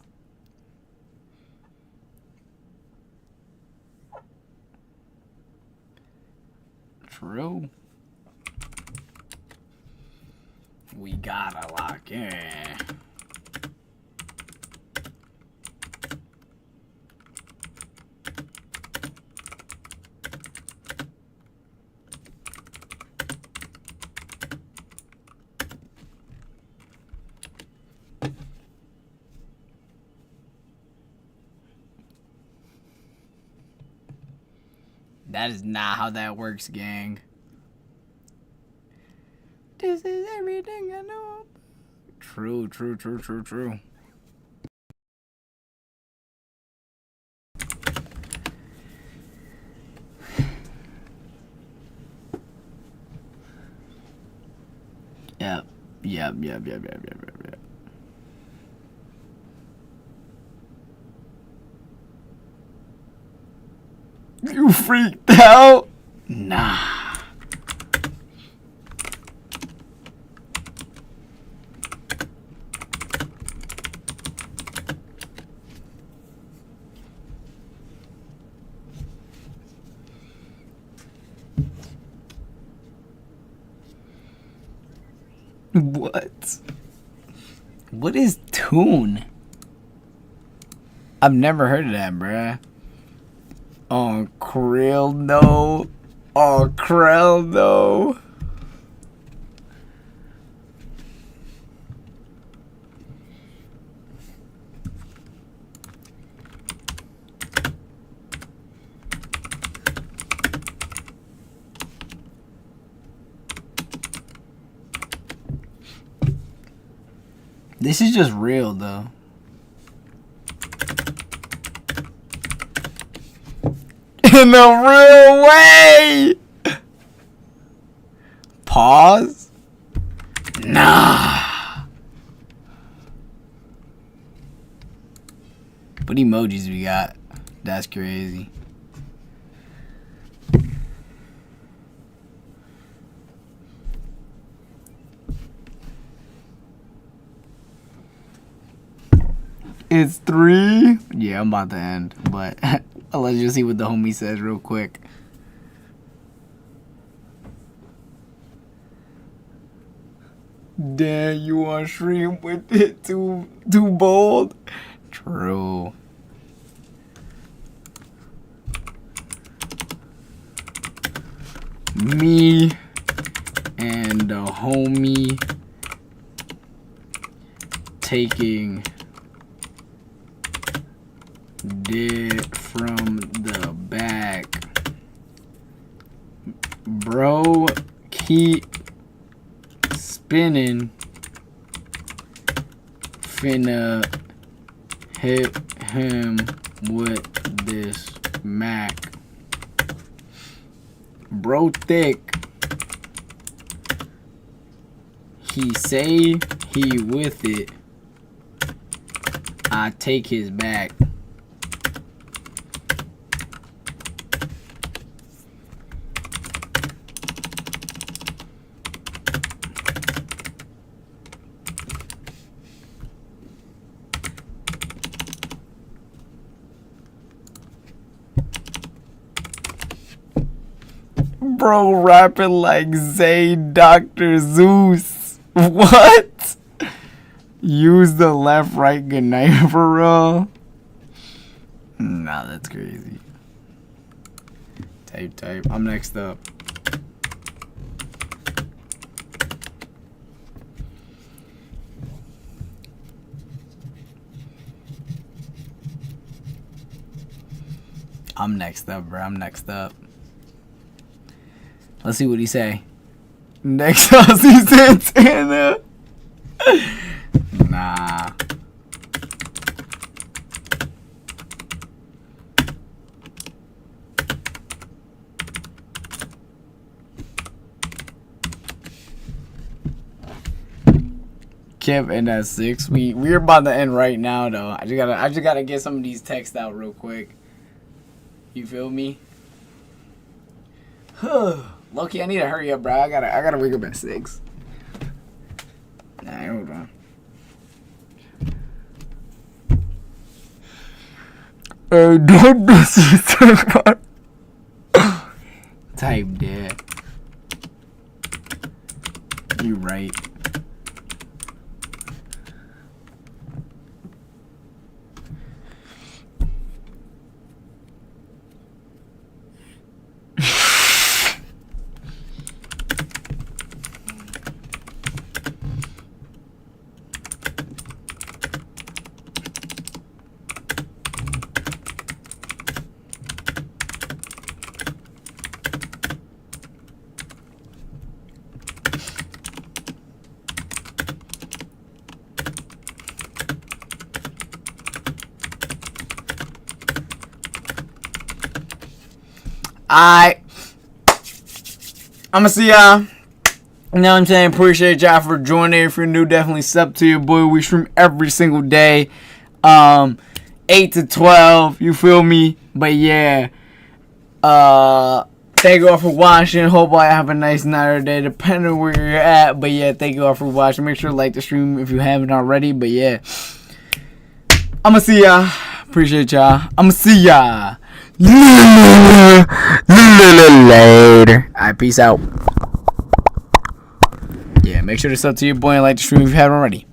True. We gotta lock in. That is not how that works, gang. This is everything I know. True, true, true, true, true. Yep. You freaked out? Nah. What? What is tune? I've never heard of that, bruh. Oh, Krill, no. Oh, Krell, no. This is just real, though. In a real way. Pause. Nah. What emojis we got? That's crazy. It's 3. Yeah, I'm about to end, but let's just see what the homie says real quick. Damn, you want stream with it too bold? True. Me and the homie taking dick from the back. Bro, keep spinning. Finna hit him with this Mac. Bro thick. He say he with it. I take his back. Bro rapping like Zay Dr. Zeus. What? Use the left, right, good night for real. Nah, that's crazy. Type. I'm next up. I'm next up, bro. I'm next up. Let's see what he say. Next up, see Santana. Nah. Kev in at 6. We're about to end right now though. I just gotta get some of these texts out real quick. You feel me? Loki, I need to hurry up, bro. I gotta wake up at 6. Nah, hold on. Hey, don't disrespect. Type dead. You right. I'ma see y'all. You know what I'm saying? Appreciate y'all for joining. If you're new, definitely sub to your boy. We stream every single day. 8 to 12. You feel me? But yeah. Thank you all for watching. Hope I have a nice night or day, depending on where you're at. But yeah, thank you all for watching. Make sure to like the stream if you haven't already. But yeah. I'ma see y'all. Appreciate y'all. I'ma see y'all later. Alright, peace out. Yeah, make sure to sub to your boy and like the stream if you haven't already.